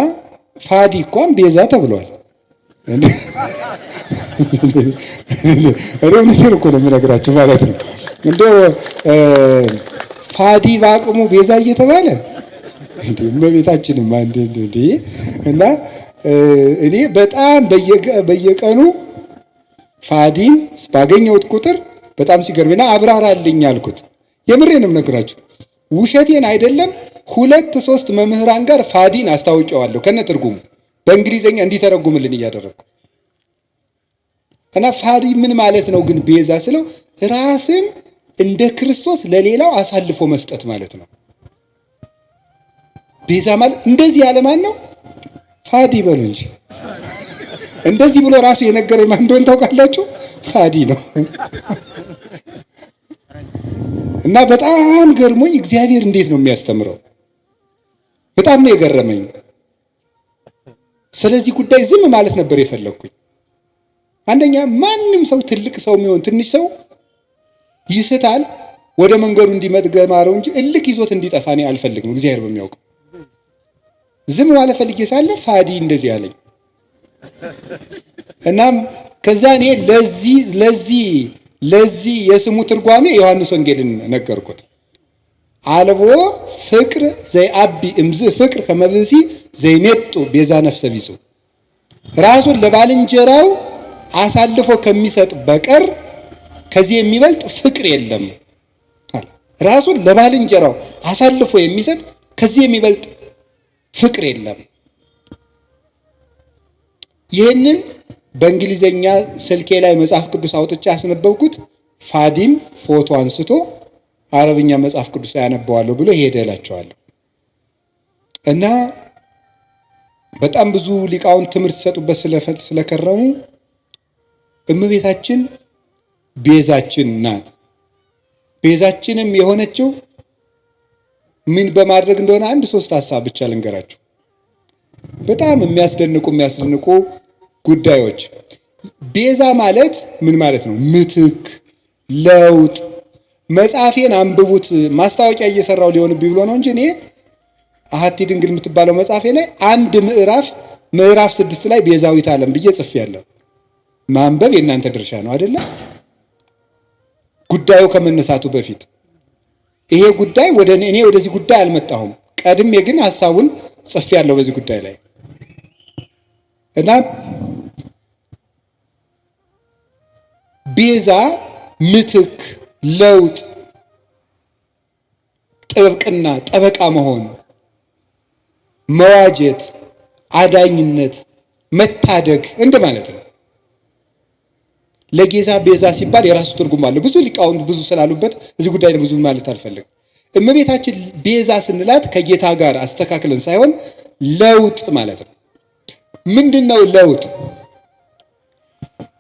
ፋዲ እንኳን ቤዛ ተብሏል። እኔ እኮ ነው የምነግራችሁ ማለት ነው። እንደው ፋዲ በአቅሙ ቤዛ እየተባለ እንዴ እመቤታችንም አንድ እንዴ እና እኔ በጣም በየቀኑ ፋዲን ባገኘሁት ቁጥር በጣም ሲገርምና አብራራልኝ አልኩት። የምሬንም ነግራችሁ ውሸቴን አይደለም። 2-3 መምህራን ጋር ፋዲን አስታውቀዋለሁ ከነ ትርጉሙ በእንግሊዘኛ እንዲተረጉምልን እያደረግኩ እና ፋዲ ምን ማለት ነው ግን ቤዛ ስለው ራስን እንደ ክርስቶስ ለሌላው አሳልፎ መስጠት ማለት ነው። ቤዛ ማለት እንደዚህ ያለ ማን ነው? ፋዲ በሉ እንጂ እንደዚህ ብሎ ራሱ የነገረኝ ማን እንደሆነ ታውቃላችሁ? ፋዲ ነው። እና በጣም ገርሞኝ እግዚአብሔር እንዴት ነው የሚያስተምረው? በጣም ነው የገረመኝ። ስለዚህ ጉዳይ ዝም ማለት ነበር የፈለግኩኝ። አንደኛ ማንም ሰው ትልቅ ሰው የሚሆን ትንሽ ሰው ይስታል፣ ወደ መንገዱ እንዲመጥገማረው እንጂ እልክ ይዞት እንዲጠፋ እኔ አልፈልግም። እግዚአብሔር በሚያውቀው ዝም ማለት ፈልጌ ሳለ ፋዲ እንደዚህ ያለኝ። እናም ከዛ እኔ ለዚህ የስሙ ትርጓሜ ዮሐንስ ወንጌልን ነገርኩት። አልቦ ፍቅር ዘይአቢ እምዝ ፍቅር ከመብሲ ዘይሜጡ ቤዛ ነፍሰ ቢጹ፣ ራሱን ለባልንጀራው አሳልፎ ከሚሰጥ በቀር ከዚህ የሚበልጥ ፍቅር የለም። ራሱን ለባልንጀራው አሳልፎ የሚሰጥ ከዚህ የሚበልጥ ፍቅር የለም። ይህንን በእንግሊዘኛ ስልኬ ላይ መጽሐፍ ቅዱስ አውጥቼ ያስነበብኩት ፋዲም ፎቶ አንስቶ አረብኛ መጽሐፍ ቅዱስ ላይ ያነበዋለሁ ብሎ ሄደ እላቸዋለሁ። እና በጣም ብዙ ሊቃውንት ትምህርት ሲሰጡበት ስለከረሙ እመቤታችን ቤዛችን ናት። ቤዛችንም የሆነችው ምን በማድረግ እንደሆነ አንድ ሶስት ሐሳብ ብቻ ልንገራችሁ። በጣም የሚያስደንቁ ጉዳዮች። ቤዛ ማለት ምን ማለት ነው? ምትክ፣ ለውጥ። መጽሐፌን አንብቡት፣ ማስታወቂያ እየሰራው ሊሆንብኝ ብሎ ነው እንጂ እኔ አሐቲ ድንግል የምትባለው መጽሐፌ ላይ አንድ ምዕራፍ 6 ላይ ቤዛዊት ዓለም ብዬ ጽፌያለሁ። ማንበብ የእናንተ ድርሻ ነው አይደለ? ጉዳዩ ከመነሳቱ በፊት ይሄ ጉዳይ እኔ ወደዚህ ጉዳይ አልመጣሁም። ቀድሜ ግን ሐሳቡን ጽፌያለሁ በዚህ ጉዳይ ላይ እና ቤዛ ምትክ፣ ለውጥ፣ ጥብቅና፣ ጠበቃ መሆን፣ መዋጀት፣ አዳኝነት፣ መታደግ እንደማለት ነው። ለጌዛ ቤዛ ሲባል የራሱ ትርጉም አለው። ብዙ ሊቃውንት ብዙ ስላሉበት እዚህ ጉዳይ ብዙ ማለት አልፈልግም። እመቤታችን ቤዛ ስንላት ከጌታ ጋር አስተካክለን ሳይሆን ለውጥ ማለት ነው። ምንድነው ለውጥ?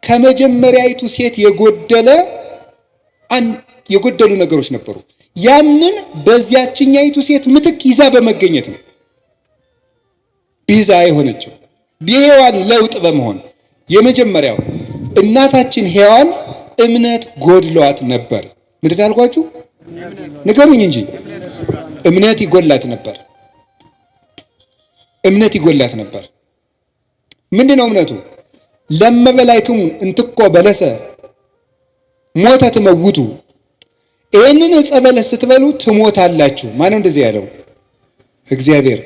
ከመጀመሪያይቱ ሴት የጎደሉ ነገሮች ነበሩ። ያንን በዚያችኛይቱ ሴት ምትክ ይዛ በመገኘት ነው ቤዛ የሆነችው። የሔዋን ለውጥ በመሆን የመጀመሪያው እናታችን ሔዋን እምነት ጎድሏት ነበር። ምንድን አልኳችሁ? ንገሩኝ እንጂ እምነት ይጎላት ነበር። ምንድነው እምነቱ? ለመበላይክሙ እንትኮ በለሰ ሞተ ትመውቱ፣ ይህንን ዕፀ በለስ ስትበሉ ትሞታላችሁ። ማነው እንደዚህ ያለው? እግዚአብሔር።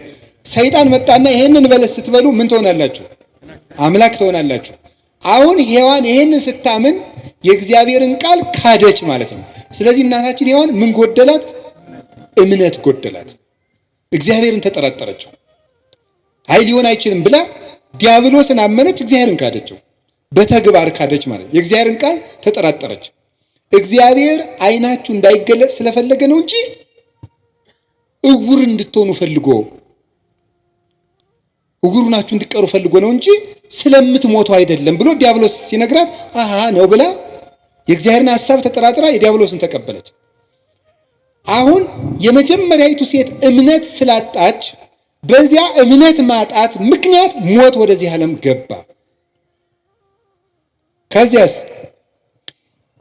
ሰይጣን መጣና ይህንን በለስ ስትበሉ ምን ትሆናላችሁ? አምላክ ትሆናላችሁ። አሁን ሔዋን ይህንን ስታምን የእግዚአብሔርን ቃል ካደች ማለት ነው። ስለዚህ እናታችን ሔዋን ምን ጎደላት? እምነት ጎደላት። እግዚአብሔርን ተጠራጠረችው። አይ ሊሆን አይችልም ብላ ዲያብሎስን አመነች፣ እግዚአብሔርን ካደችው። በተግባር ካደች ማለት የእግዚአብሔርን ቃል ተጠራጠረች። እግዚአብሔር ዓይናችሁ እንዳይገለጥ ስለፈለገ ነው እንጂ እውር እንድትሆኑ ፈልጎ እውሩናችሁ እንድትቀሩ ፈልጎ ነው እንጂ ስለምትሞቱ አይደለም ብሎ ዲያብሎስ ሲነግራት አሃ ነው ብላ የእግዚአብሔርን ሐሳብ ተጠራጥራ የዲያብሎስን ተቀበለች። አሁን የመጀመሪያይቱ ሴት እምነት ስላጣች በዚያ እምነት ማጣት ምክንያት ሞት ወደዚህ ዓለም ገባ። ከዚያስ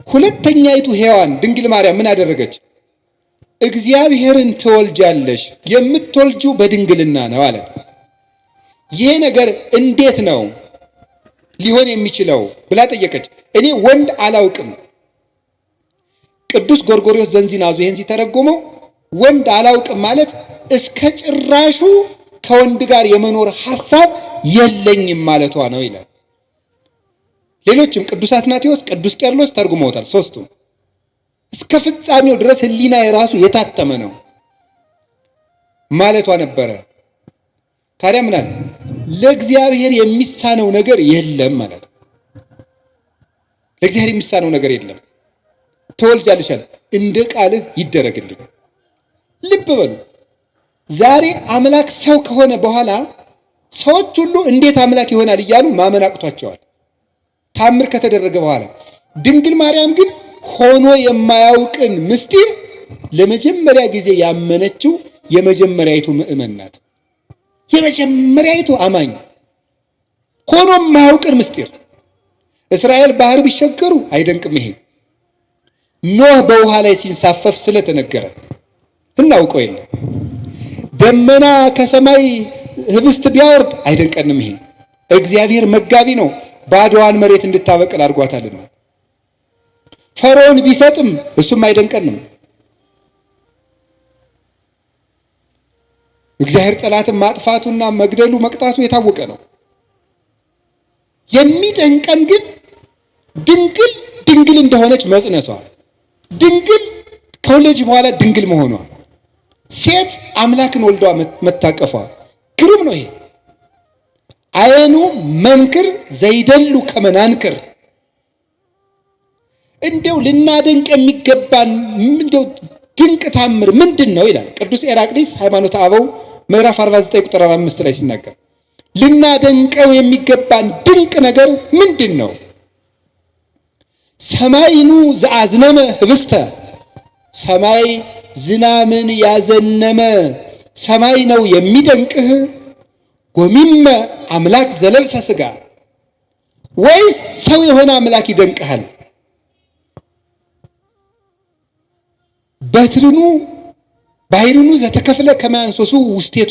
ሁለተኛይቱ ሔዋን ድንግል ማርያም ምን አደረገች? እግዚአብሔርን ትወልጃለሽ፣ የምትወልጂው በድንግልና ነው አለ። ይሄ ነገር እንዴት ነው ሊሆን የሚችለው ብላ ጠየቀች። እኔ ወንድ አላውቅም። ቅዱስ ጎርጎርዮስ ዘንዚናዙ ይህን ሲተረጎመው ወንድ አላውቅም ማለት እስከ ጭራሹ ከወንድ ጋር የመኖር ሐሳብ የለኝም ማለቷ ነው ይላል። ሌሎችም ቅዱስ አትናቴዎስ፣ ቅዱስ ቄርሎስ ተርጉመውታል። ሶስቱም እስከ ፍጻሜው ድረስ ሕሊና የራሱ የታተመ ነው ማለቷ ነበረ። ታዲያ ምን አለ? ለእግዚአብሔር የሚሳነው ነገር የለም ማለት። ለእግዚአብሔር የሚሳነው ነገር የለም። ትወልጃለሽ አለ፣ እንደ ቃልህ ይደረግልኝ። ልብ በሉ ዛሬ አምላክ ሰው ከሆነ በኋላ ሰዎች ሁሉ እንዴት አምላክ ይሆናል እያሉ ማመን አቅቷቸዋል። ታምር ከተደረገ በኋላ ድንግል ማርያም ግን ሆኖ የማያውቅን ምስጢር ለመጀመሪያ ጊዜ ያመነችው የመጀመሪያይቱ ምእመን ናት። የመጀመሪያይቱ አማኝ ሆኖ የማያውቅን ምስጢር። እስራኤል ባህር ቢሸገሩ አይደንቅም። ይሄ ኖህ በውሃ ላይ ሲንሳፈፍ ስለተነገረ እናውቀው የለም። ደመና ከሰማይ ህብስት ቢያወርድ አይደንቀንም። ይሄ እግዚአብሔር መጋቢ ነው፣ ባዶዋን መሬት እንድታበቅል አድርጓታልና። ፈርዖን ቢሰጥም እሱም አይደንቀንም። እግዚአብሔር ጠላትን ማጥፋቱና መግደሉ መቅጣቱ የታወቀ ነው። የሚደንቀን ግን ድንግል እንደሆነች መጽነሷ፣ ድንግል ከወለደች በኋላ ድንግል መሆኗ፣ ሴት አምላክን ወልዷ መታቀፏ ግሩም ነው። ይሄ አይኑ መንክር ዘይደሉ ከመናንክር። እንደው ልናደንቅ የሚገባን እንደው ድንቅ ታምር ምንድን ነው ይላል ቅዱስ ኤራቅሊስ ሃይማኖተ አበው ምዕራፍ 49 ቁጥር 5 ላይ ሲናገር፣ ልናደንቀው የሚገባን ድንቅ ነገር ምንድን ነው? ሰማይኑ ዘአዝነመ ህብስተ፣ ሰማይ ዝናምን ያዘነመ ሰማይ ነው የሚደንቅህ። ወሚመ አምላክ ዘለብሰ ሥጋ፣ ወይስ ሰው የሆነ አምላክ ይደንቅሃል? በትርኑ ባሕሩኑ ዘተከፍለ ከመ አንሶሱ ውስቴቱ፣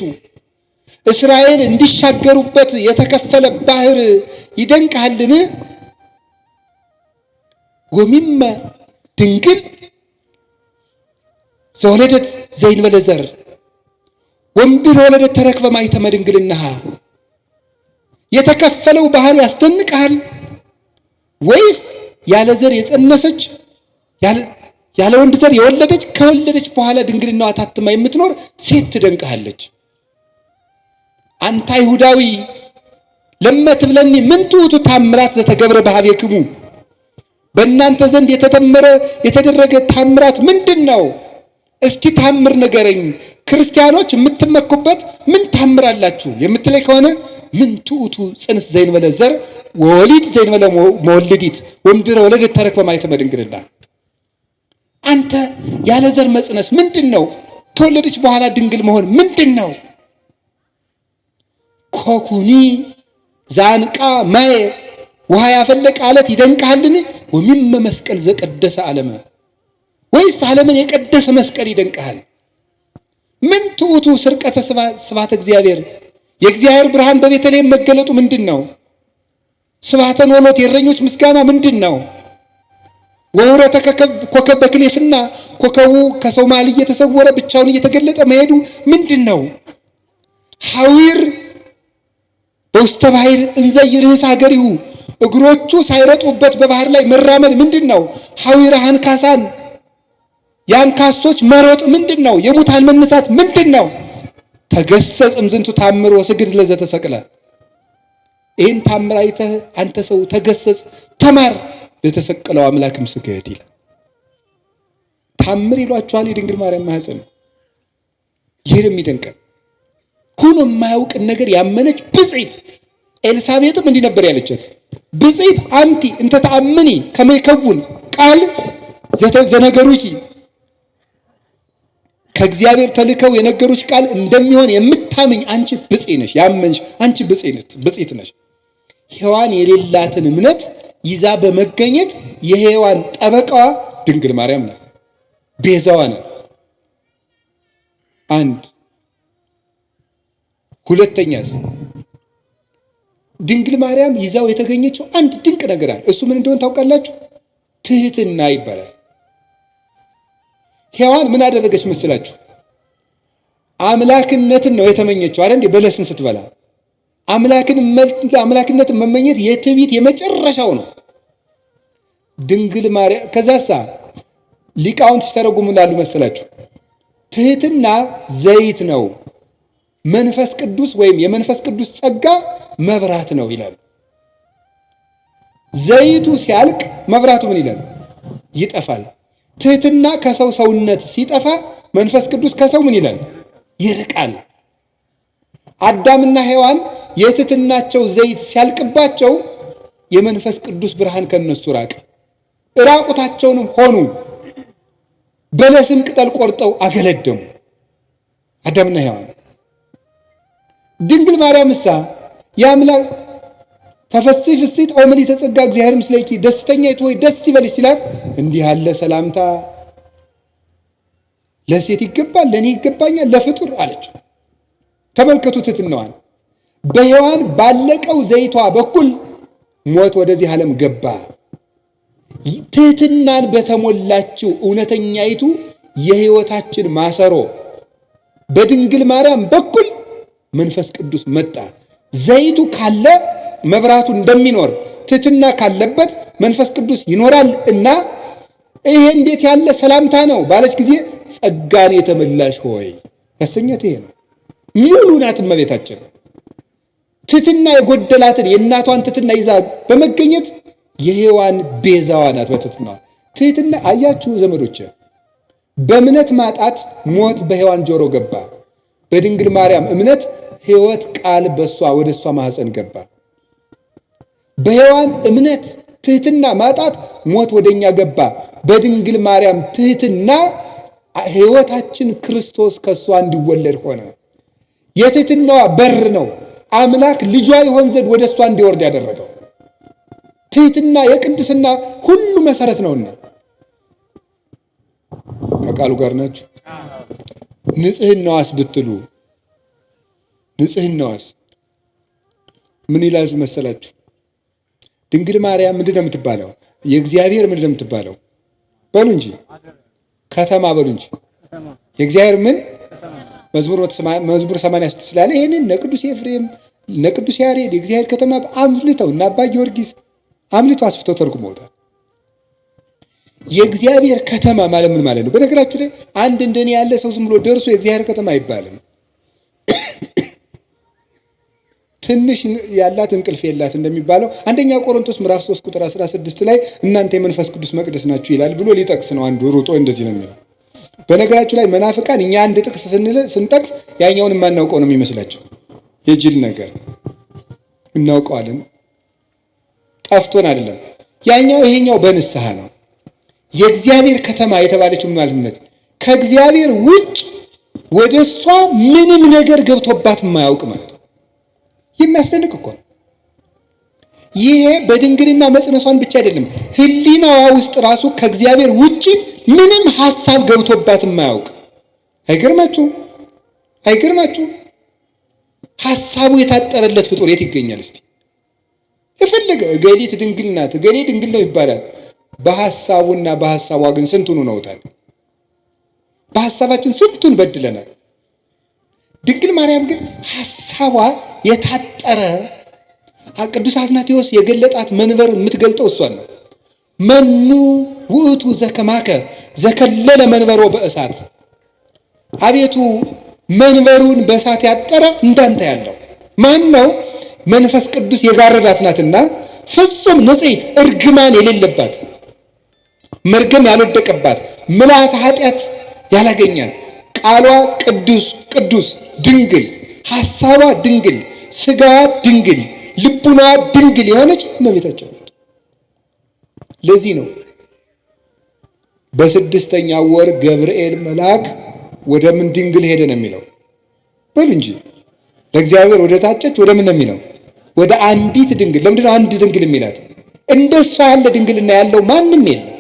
እስራኤል እንዲሻገሩበት የተከፈለ ባህር ይደንቅሃልን? ወሚመ ድንግል ዘወለደት ዘይንበለ ዘር ወምድር ወለደት ተረክበ ማኅተመ ድንግልናሃ። የተከፈለው ባህር ያስደንቅሃል? ወይስ ያለ ዘር የጸነሰች ያለ ወንድ ዘር የወለደች ከወለደች በኋላ ድንግልናዋ ታትማ የምትኖር ሴት ትደንቅሃለች? አንተ አይሁዳዊ ለመትብለኒ ምንቱ ውእቱ ታምራት ዘተገብረ በኀቤክሙ፣ በእናንተ ዘንድ የተደረገ ታምራት ምንድን ነው? እስኪ ታምር ንገረኝ። ክርስቲያኖች የምትመኩበት ምን ታምራላችሁ የምትለይ ከሆነ ምንቱ ውእቱ ጽንስ ዘይንበለ ዘር ወወሊድ ዘይንበለ መወልዲት ወምድረ ወለደት ተረክበ ማኅተመ ድንግልና። አንተ ያለ ዘር መጽነስ ምንድን ነው? ከወለደች በኋላ ድንግል መሆን ምንድን ነው? ኮኩኒ ዛንቃ ማየ፣ ውሃ ያፈለቀ አለት ይደንቅሃልን? ወሚመ መስቀል ዘቀደሰ ዓለመ፣ ወይስ ዓለምን የቀደሰ መስቀል ይደንቅሃል? ምን ትዑቱ ስርቀተ ስብሐተ እግዚአብሔር፣ የእግዚአብሔር ብርሃን በቤተልሔም መገለጡ ምንድን ነው? ስብሐተ ኖሎት የእረኞች ምስጋና ምንድን ነው? ወውረተ ኮከብ በክሌፍና ኮከቡ ከሰው መሃል እየተሰወረ ብቻውን እየተገለጠ መሄዱ ምንድን ነው? ሐዊር በውስተ ባሕር እንዘ ይርህስ ሀገሪሁ፣ እግሮቹ ሳይረጡበት በባህር ላይ መራመድ ምንድን ነው? ሐዊረ አንካሳን፣ የአንካሶች መሮጥ ምንድን ነው? የሙታን መነሳት ምንድን ነው? ተገሰጽ እምዝንቱ ታምር ወስግድ ለዘተሰቅለ። ይህን ታምር አይተህ አንተ ሰው ተገሰጽ፣ ተማር፣ ለተሰቀለው አምላክም ስገድ ይላል። ታምር ይሏችኋል የድንግል ማርያም ማኅፀን። ይህን የሚደንቀን ሁኖ የማያውቅን ነገር ያመነች ብፅዕት ኤልሳቤጥም እንዲህ ነበር ያለቻት፣ ብፅዕት አንቲ እንተ ተአምኒ ከመ ይከውን ቃል ዘነገሩኪ፣ ከእግዚአብሔር ተልከው የነገሩሽ ቃል እንደሚሆን የምታምኝ አንቺ ብፅዕት ነሽ። ያመንሽ አንቺ ብፅዕት ነሽ። ሔዋን የሌላትን እምነት ይዛ በመገኘት የሔዋን ጠበቃዋ ድንግል ማርያም ናት፣ ቤዛዋ ናት። አንድ ሁለተኛስ ድንግል ማርያም ይዛው የተገኘችው አንድ ድንቅ ነገር አለ። እሱ ምን እንደሆነ ታውቃላችሁ? ትህትና ይባላል። ሔዋን ምን አደረገች መስላችሁ? አምላክነትን ነው የተመኘችው አይደል? በለስን ስትበላ አምላክነትን መመኘት የትዕቢት የመጨረሻው ነው። ድንግል ማርያም ከዛሳ ሊቃውንት ሲተረጉሙላሉ መስላችሁ? ትህትና ዘይት ነው፣ መንፈስ ቅዱስ ወይም የመንፈስ ቅዱስ ጸጋ መብራት ነው ይላሉ። ዘይቱ ሲያልቅ መብራቱ ምን ይላል? ይጠፋል። ትህትና ከሰው ሰውነት ሲጠፋ መንፈስ ቅዱስ ከሰው ምን ይላል? ይርቃል። አዳምና ሔዋን የትህትናቸው ዘይት ሲያልቅባቸው የመንፈስ ቅዱስ ብርሃን ከነሱ ራቀ። ራቁታቸውንም ሆኑ። በለስም ቅጠል ቆርጠው አገለደሙ አዳምና ሔዋን። ድንግል ማርያምሳ የአምላክ ተፈሥሒ ፍሥሕት ኦ ምልዕተ ጸጋ እግዚአብሔር ምስሌኪ ደስተኛይቱ ሆይ ደስ ይበልሽ ሲላት እንዲህ ያለ ሰላምታ ለሴት ይገባል፣ ለእኔ ይገባኛል፣ ለፍጡር አለችው። ተመልከቱ ትሕትናዋን። በሔዋን ባለቀው ዘይቷ በኩል ሞት ወደዚህ ዓለም ገባ። ትሕትናን በተሞላችው እውነተኛይቱ የሕይወታችን ማሰሮ በድንግል ማርያም በኩል መንፈስ ቅዱስ መጣ። ዘይቱ ካለ መብራቱ እንደሚኖር ትሕትና ካለበት መንፈስ ቅዱስ ይኖራል እና ይሄ እንዴት ያለ ሰላምታ ነው ባለች ጊዜ ጸጋን የተመላሽ ሆይ ያሰኘት ይሄ ነው። ሙሉ ናት እመቤታችን። ትሕትና የጎደላትን የእናቷን ትሕትና ይዛ በመገኘት የሔዋን ቤዛዋ ናት። በትሕትና ትሕትና አያችሁ ዘመዶች፣ በእምነት ማጣት ሞት በሔዋን ጆሮ ገባ። በድንግል ማርያም እምነት ሕይወት ቃል በሷ ወደ እሷ ማኅፀን ገባ። በሔዋን እምነት ትሕትና ማጣት ሞት ወደኛ ገባ። በድንግል ማርያም ትሕትና ሕይወታችን ክርስቶስ ከሷ እንዲወለድ ሆነ። የትሕትናዋ በር ነው አምላክ ልጇ ይሆን ዘንድ ወደ እሷ እንዲወርድ ያደረገው። ትሕትና የቅድስና ሁሉ መሰረት ነውና ከቃሉ ጋር ናችሁ። ንጽሕናዋስ ብትሉ ንጽሕናዋስ ምን ይላል መሰላችሁ? ድንግል ማርያም ምንድን ነው የምትባለው? የእግዚአብሔር ምንድን ነው የምትባለው? በሉ እንጂ ከተማ በሉ እንጂ የእግዚአብሔር ምን መዝሙር 86 ስላለ ይህንን ነቅዱስ ኤፍሬም ነቅዱስ ያሬድ የእግዚአብሔር ከተማ አምልተው እና አባ ጊዮርጊስ አምልተው አስፍተው ተርጉመውታል። የእግዚአብሔር ከተማ ማለት ምን ማለት ነው? በነገራችሁ ላይ አንድ እንደኔ ያለ ሰው ዝም ብሎ ደርሶ የእግዚአብሔር ከተማ አይባልም። ትንሽ ያላት እንቅልፍ የላት እንደሚባለው አንደኛ ቆሮንቶስ ምዕራፍ 3 ቁጥር 16 ላይ እናንተ የመንፈስ ቅዱስ መቅደስ ናችሁ ይላል ብሎ ሊጠቅስ ነው። አንዱ ሩጦ እንደዚህ ነው የሚለው። በነገራችሁ ላይ መናፍቃን እኛ አንድ ጥቅስ ስንጠቅስ ያኛውን የማናውቀው ነው የሚመስላቸው። የጅል ነገር እናውቀዋለን፣ ጠፍቶን አይደለም። ያኛው ይሄኛው በንስሐ ነው። የእግዚአብሔር ከተማ የተባለችው ማለት ከእግዚአብሔር ውጭ ወደ እሷ ምንም ነገር ገብቶባት የማያውቅ ማለት ነው። የሚያስደንቅ እኮ ነው። ይሄ በድንግልና መጽነሷን ብቻ አይደለም፣ ሕሊናዋ ውስጥ ራሱ ከእግዚአብሔር ውጭ ምንም ሐሳብ ገብቶባት የማያውቅ። አይገርማችሁም? አይገርማችሁም? ሐሳቡ የታጠረለት ፍጡር የት ይገኛል? እስቲ የፈለገ እገሊት ድንግል ናት፣ እገሌ ድንግል ነው ይባላል። በሐሳቡና በሐሳቧ ግን ስንቱን ነውታል። በሐሳባችን ስንቱን በድለናል። ድንግል ማርያም ግን ሐሳቧ የታጠረ ቅዱስ አትናቴዎስ የገለጣት መንበር የምትገልጠው እሷን ነው። መኑ ውእቱ ዘከማከ ዘከለለ መንበሮ በእሳት፣ አቤቱ መንበሩን በእሳት ያጠረ እንዳንተ ያለው ማን ነው? መንፈስ ቅዱስ የጋረዳት ናትና ፍጹም ንጽሕት እርግማን የሌለባት መርገም ያልወደቀባት ምልዓተ ኃጢአት ያላገኛት ቃሏ ቅዱስ ቅዱስ ድንግል፣ ሐሳቧ ድንግል፣ ሥጋዋ ድንግል፣ ልቡናዋ ድንግል የሆነች እመቤታችን ናት። ለዚህ ነው በስድስተኛው ወር ገብርኤል መልአክ ወደ ምን ድንግል ሄደ ነው የሚለው። በሉ እንጂ ለእግዚአብሔር ወደ ታጨች ወደ ምን ነው የሚለው? ወደ አንዲት ድንግል። ለምንድን ነው አንድ ድንግል የሚላት? እንደሷ ያለ ድንግልና ያለው ማንም የለም።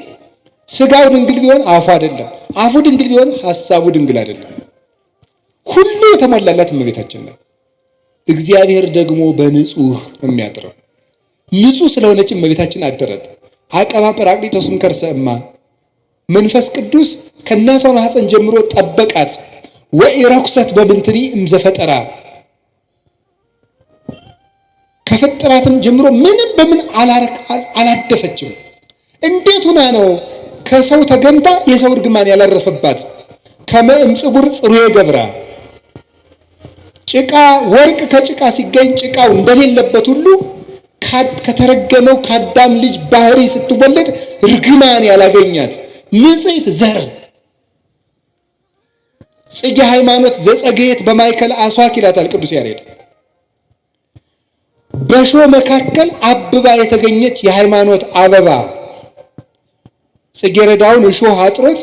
ሥጋው ድንግል ቢሆን አፉ አይደለም፣ አፉ ድንግል ቢሆን ሐሳቡ ድንግል አይደለም። ሁሉ የተሞላላት እመቤታችን ናት። እግዚአብሔር ደግሞ በንጹህ የሚያድረው ንጹህ ስለሆነች እመቤታችን አደረት። አቀባ ጰራቅሊጦስም ከርሰ እማ መንፈስ ቅዱስ ከእናቷ ማኅፀን ጀምሮ ጠበቃት። ወኢረኩሰት በምንትኒ እምዘፈጠራ ከፈጠራትም ጀምሮ ምንም በምን አላደፈችም። እንዴት ሆና ነው ከሰው ተገንታ የሰው እርግማን ያላረፈባት? ከመ እምጽቡር ጽሩየ ገብራ ጭቃ ወርቅ ከጭቃ ሲገኝ ጭቃው እንደሌለበት ሁሉ ከተረገመው ከአዳም ልጅ ባህሪ ስትወለድ ርግማን ያላገኛት ንጽሕት ዘር ጽጌ ሃይማኖት ዘጸገየት በማይከል አስዋክ ይላታል ቅዱስ ያሬድ። በእሾህ መካከል አብባ የተገኘች የሃይማኖት አበባ። ጽጌረዳውን እሾህ አጥሮት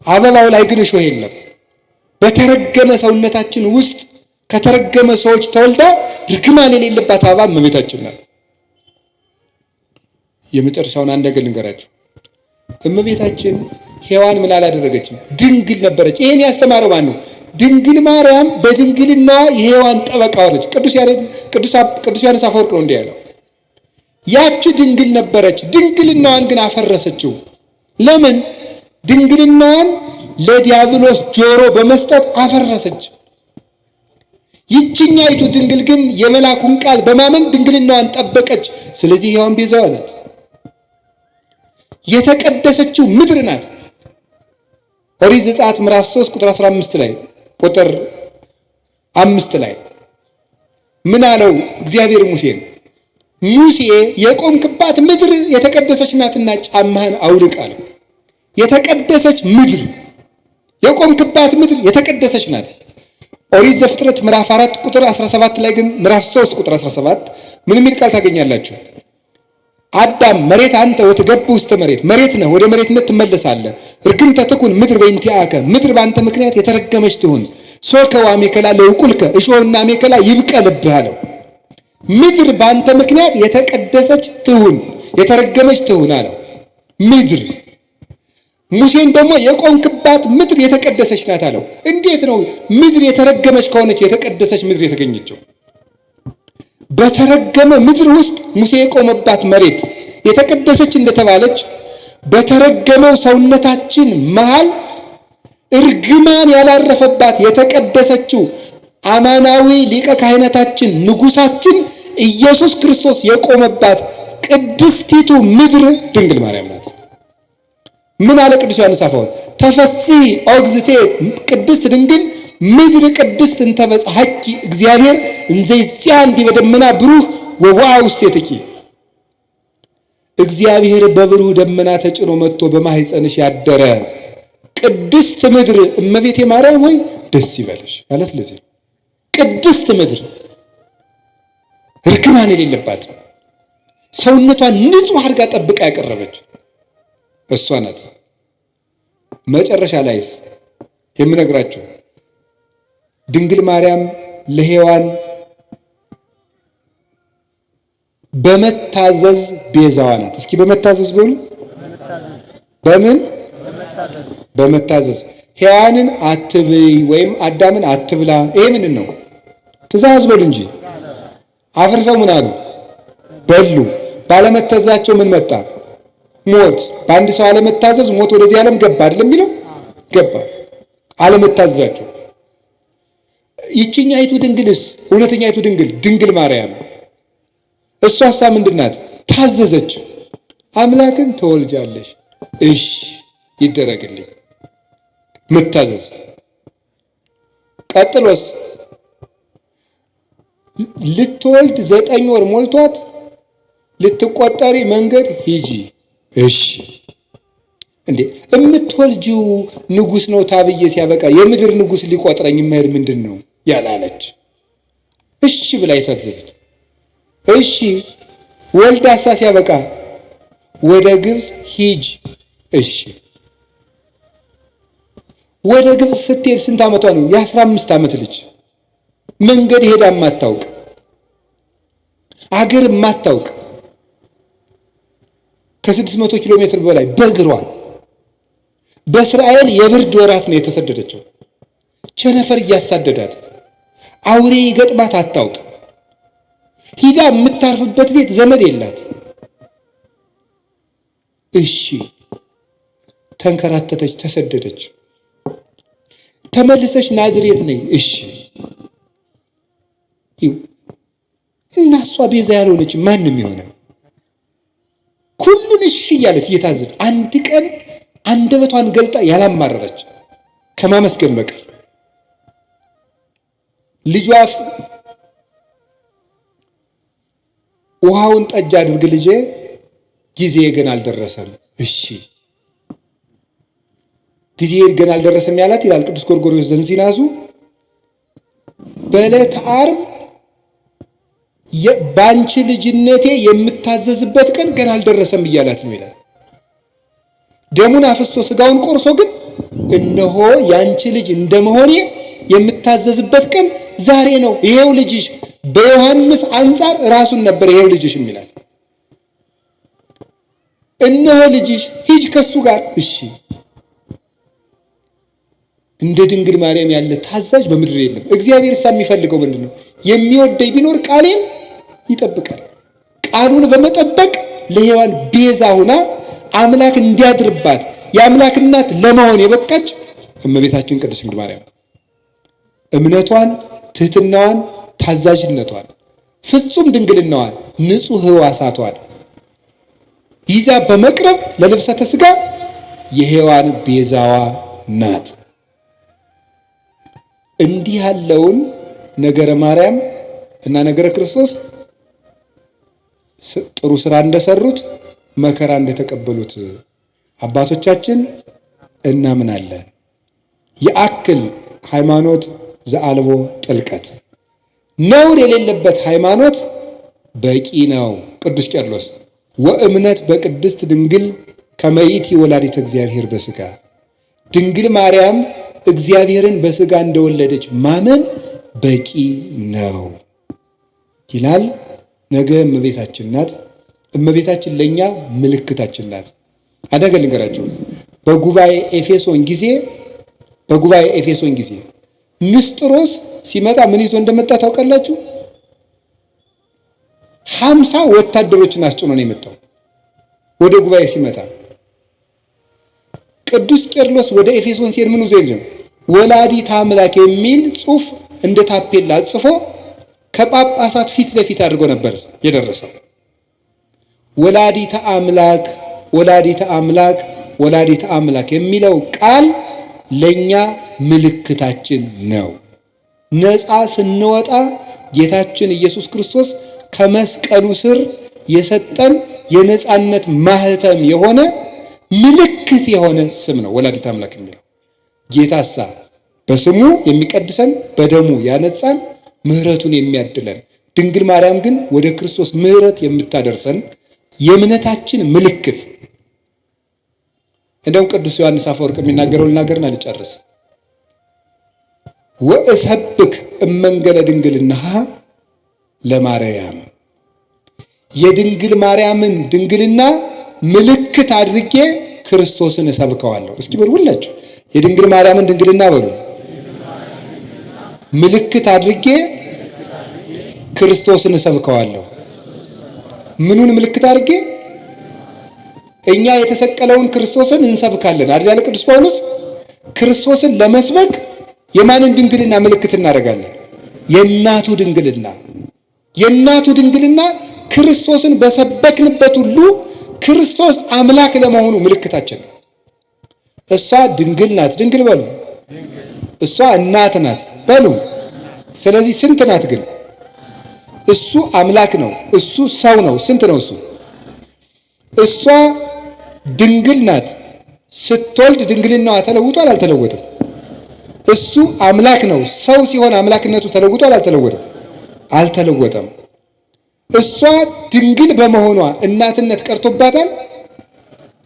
አበባው ላይ ግን እሾህ የለም። በተረገመ ሰውነታችን ውስጥ ከተረገመ ሰዎች ተወልዳ ርግማን የሌለባት አበባ እመቤታችን ናት። የመጨረሻውን አንድ ነገር ልንገራችሁ። እመቤታችን ሔዋን ምን አላደረገችም? ድንግል ነበረች። ይሄን ያስተማረው ማን ነው? ድንግል ማርያም በድንግልናዋ የሔዋን ጠበቃ ሆነች። ቅዱስ ዮሐንስ አፈወርቅ ነው እንዲህ ያለው። ያቺ ድንግል ነበረች፣ ድንግልናዋን ግን አፈረሰችው። ለምን? ድንግልናዋን ለዲያብሎስ ጆሮ በመስጠት አፈረሰች። ይችኛይቱ ድንግል ግን የመላኩን ቃል በማመን ድንግልናዋን ጠበቀች። ስለዚህ ሔዋን ቤዛዋ ናት። የተቀደሰችው ምድር ናት። ኦሪት ዘጸአት ምዕራፍ 3 ቁጥር 15 ላይ ቁጥር 5 ላይ ምን አለው እግዚአብሔር ሙሴን? ሙሴ የቆምክባት ምድር የተቀደሰች ናትና ጫማህን አውልቅ አለው። የተቀደሰች ምድር፣ የቆምክባት ምድር የተቀደሰች ናት። ኦሪት ዘፍጥረት ምዕራፍ 4 ቁጥር 17 ላይ ግን ምዕራፍ 3 ቁጥር 17 ምን የሚል ቃል ታገኛላችሁ? አዳም መሬት አንተ ወትገብ ውስጥ መሬት ነህ፣ ወደ መሬትነት ትመለሳለህ። ርግምተ ትኩን ምድር በእንቲአከ፣ ምድር በአንተ ምክንያት የተረገመች ትሁን። ሶከ ወአሜከላ ለውቁልከ፣ እሾህና አሜከላ ይብቀልብህ አለው። ምድር በአንተ ምክንያት የተቀደሰች ትሁን፣ የተረገመች ትሁን አለው። ምድር ሙሴን ደግሞ የቆምክባት ምድር የተቀደሰች ናት አለው። እንዴት ነው ምድር የተረገመች ከሆነች የተቀደሰች ምድር የተገኘችው? በተረገመ ምድር ውስጥ ሙሴ የቆመባት መሬት የተቀደሰች እንደተባለች በተረገመው ሰውነታችን መሃል እርግማን ያላረፈባት የተቀደሰችው አማናዊ ሊቀ ካህናታችን ንጉሳችን ኢየሱስ ክርስቶስ የቆመባት ቅድስቲቱ ምድር ድንግል ማርያም ናት። ምን አለ ቅዱስ ዮሐንስ አፈወርቅ? ተፈሥሒ ኦግዝቴ ቅድስት ድንግል ምድር ቅድስት እንተበጽሐኪ እግዚአብሔር እንዘይጽያን ዲበ ደመና ብሩህ ወውአ ውስቴትኪ። እግዚአብሔር በብሩህ ደመና ተጭኖ መጥቶ በማኅፀንሽ ያደረ ቅድስት ምድር እመቤቴ ማርያም ሆይ ደስ ይበልሽ ማለት ለዚህ ቅድስት ምድር ርግማን የሌለባት ሰውነቷን ንጹሕ አድርጋ ጠብቃ ያቀረበች እሷ ናት። መጨረሻ ላይ የምነግራችሁ ድንግል ማርያም ለሔዋን በመታዘዝ ቤዛዋ ናት። እስኪ በመታዘዝ በሉ። በምን? በመታዘዝ ሔዋንን አትብይ ወይም አዳምን አትብላ። ይሄ ምንድን ነው? ትእዛዝ በሉ እንጂ አፍርሰው ምን አሉ? በሉ። ባለመታዘዛቸው ምን መጣ? ሞት። በአንድ ሰው አለመታዘዝ ሞት ወደዚህ ዓለም ገባ አይደለም የሚለው? ገባ። አለመታዘዛቸው። ይችኛይቱ ድንግልስ እውነተኛይቱ ድንግል ማርያም እሷሳ ምንድናት? ታዘዘች። አምላክን ተወልጃለሽ፣ እሺ ይደረግልኝ። መታዘዝ። ቀጥሎስ ልትወልድ 9 ወር ሞልቷት ልትቆጠሪ መንገድ ሂጂ፣ እሺ። እንዴ እምትወልጂው ንጉሥ ነው ታብዬ ሲያበቃ የምድር ንጉሥ ሊቆጥረኝ መሄድ ምንድን ነው ያላለች? እሺ ብላ የታዘዘች። እሺ ወልዳሳ ሲያበቃ ወደ ግብፅ ሂጅ፣ እሺ። ወደ ግብፅ ስትሄድ ስንት ዓመቷ ነው? የ15 ዓመት ልጅ መንገድ ሄዳ ማታውቅ አገር ማታውቅ ከ600 ኪሎ ሜትር በላይ በእግሯ በእስራኤል የብርድ ወራት ነው የተሰደደችው። ቸነፈር እያሳደዳት አውሬ ገጥማት አታውቅ። ሂዳ የምታርፍበት ቤት ዘመድ የላት። እሺ ተንከራተተች፣ ተሰደደች። ተመልሰች ናዝሬት ነኝ፣ እሺ። እና እሷ ቤዛ ያልሆነች ማንም የሆነ ሁሉን እሺ እያለች እየታዘች አንድ ቀን አንደበቷን ገልጣ ያላማረረች ከማመስገን በቀር ልጇ ውሃውን ጠጅ አድርግ ልጄ፣ ጊዜ ግን አልደረሰም። እሺ ጊዜ ግን አልደረሰም ያላት ይላል ቅዱስ ጎርጎርዮስ ዘንዚናዙ በዕለተ ዓርብ በአንቺ ልጅነቴ የምታዘዝበት ቀን ገና አልደረሰም እያላት ነው ይላል። ደሙን አፍስሶ ስጋውን ቆርሶ ግን እነሆ ያንቺ ልጅ እንደመሆኔ የምታዘዝበት ቀን ዛሬ ነው። ይሄው ልጅሽ በዮሐንስ አንጻር ራሱን ነበር ይሄው ልጅሽ የሚላት። እነሆ ልጅሽ ሂጅ ከሱ ጋር። እሺ እንደ ድንግል ማርያም ያለ ታዛዥ በምድር የለም። እግዚአብሔር የሚፈልገው ምንድነው? የሚወደኝ ቢኖር ቃሌን ይጠብቃል። ቃሉን በመጠበቅ ለሔዋን ቤዛ ሆና አምላክ እንዲያድርባት የአምላክ እናት ለመሆን የበቃች እመቤታችን ቅድስት ድንግል ማርያም እምነቷን፣ ትህትናዋን፣ ታዛዥነቷን፣ ፍጹም ድንግልናዋን፣ ንጹሕ ሕዋሳቷን ይዛ በመቅረብ ለልብሰተ ሥጋ የሔዋን ቤዛዋ ናት። እንዲህ ያለውን ነገረ ማርያም እና ነገረ ክርስቶስ ጥሩ ስራ እንደሰሩት መከራ እንደተቀበሉት አባቶቻችን እናምናለን። የአክል ሃይማኖት ዘአልቦ ጥልቀት፣ ነውር የሌለበት ሃይማኖት በቂ ነው። ቅዱስ ቄርሎስ ወእምነት በቅድስት ድንግል ከመይእቲ ወላዲተ እግዚአብሔር በሥጋ፣ ድንግል ማርያም እግዚአብሔርን በሥጋ እንደወለደች ማመን በቂ ነው ይላል። ነገ እመቤታችን ናት። እመቤታችን ለኛ ምልክታችን ናት። አደገ ልንገራችሁ። በጉባኤ ኤፌሶን ጊዜ ንስጥሮስ ሲመጣ ምን ይዞ እንደመጣ ታውቃላችሁ? 50 ወታደሮችን አስጭኖ ነው የመጣው። ወደ ጉባኤ ሲመጣ ቅዱስ ቄርሎስ ወደ ኤፌሶን ሲሄድ ምን ይዞ ነው? ወላዲተ አምላክ የሚል ጽሑፍ እንደ ታፔላ ጽፎ ከጳጳሳት ፊት ለፊት አድርጎ ነበር የደረሰው። ወላዲተ አምላክ ወላዲተ አምላክ ወላዲተ አምላክ የሚለው ቃል ለኛ ምልክታችን ነው። ነፃ ስንወጣ ጌታችን ኢየሱስ ክርስቶስ ከመስቀሉ ስር የሰጠን የነፃነት ማህተም የሆነ ምልክት የሆነ ስም ነው ወላዲተ አምላክ የሚለው። ጌታሳ በስሙ የሚቀድሰን በደሙ ያነጻን ምሕረቱን የሚያድለን፣ ድንግል ማርያም ግን ወደ ክርስቶስ ምሕረት የምታደርሰን የእምነታችን ምልክት። እንደውም ቅዱስ ዮሐንስ አፈወርቅ የሚናገረው ልናገርና ልጨርስ። ወእሰብክ እመንገለ ድንግልናሃ ለማርያም፣ የድንግል ማርያምን ድንግልና ምልክት አድርጌ ክርስቶስን እሰብከዋለሁ። እስኪ በሉ ሁላችሁ የድንግል ማርያምን ድንግልና በሉ። ምልክት አድርጌ ክርስቶስን እሰብከዋለሁ። ምኑን ምልክት አድርጌ? እኛ የተሰቀለውን ክርስቶስን እንሰብካለን አይደል ያለ ቅዱስ ጳውሎስ። ክርስቶስን ለመስበክ የማንን ድንግልና ምልክት እናደርጋለን? የእናቱ ድንግልና። የእናቱ ድንግልና ክርስቶስን በሰበክንበት ሁሉ ክርስቶስ አምላክ ለመሆኑ ምልክታችን ነው። እሷ ድንግል ናት፣ ድንግል በሉ። እሷ እናት ናት በሉ። ስለዚህ ስንት ናት ግን? እሱ አምላክ ነው፣ እሱ ሰው ነው። ስንት ነው እሱ? እሷ ድንግል ናት። ስትወልድ ድንግልናዋ ተለውጧል አልተለወጠም? እሱ አምላክ ነው። ሰው ሲሆን አምላክነቱ ተለውጧል አልተለወጠም? አልተለወጠም። እሷ ድንግል በመሆኗ እናትነት ቀርቶባታል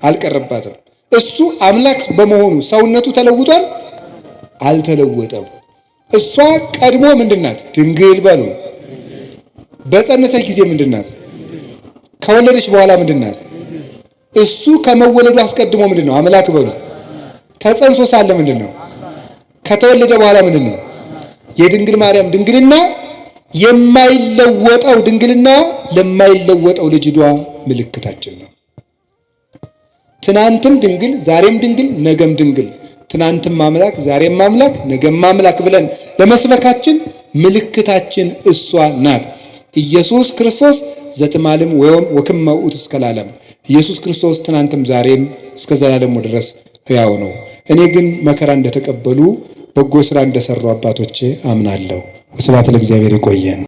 አልቀረባትም? እሱ አምላክ በመሆኑ ሰውነቱ ተለውጧል አልተለወጠም? እሷ ቀድሞ ምንድናት? ድንግል በሉ። በጸነሰች ጊዜ ምንድናት? ከወለደች በኋላ ምንድናት? እሱ ከመወለዱ አስቀድሞ ምንድነው? አምላክ በሉ። ተጸንሶ ሳለ ምንድነው? ከተወለደ በኋላ ምንድነው? የድንግል ማርያም ድንግልና የማይለወጠው ድንግልና ለማይለወጠው ልጅዷ ምልክታችን ነው። ትናንትም ድንግል፣ ዛሬም ድንግል፣ ነገም ድንግል፣ ትናንትም አምላክ፣ ዛሬም አምላክ፣ ነገም አምላክ ብለን ለመስበካችን ምልክታችን እሷ ናት። ኢየሱስ ክርስቶስ ዘትማልም ወክመ ውእቱ እስከ ለዓለም። ኢየሱስ ክርስቶስ ትናንትም ዛሬም እስከ ዘላለሙ ድረስ ሕያው ነው። እኔ ግን መከራ እንደተቀበሉ በጎ ሥራ እንደሰሩ አባቶቼ አምናለሁ። ወስብሐት ለእግዚአብሔር። ይቆየን።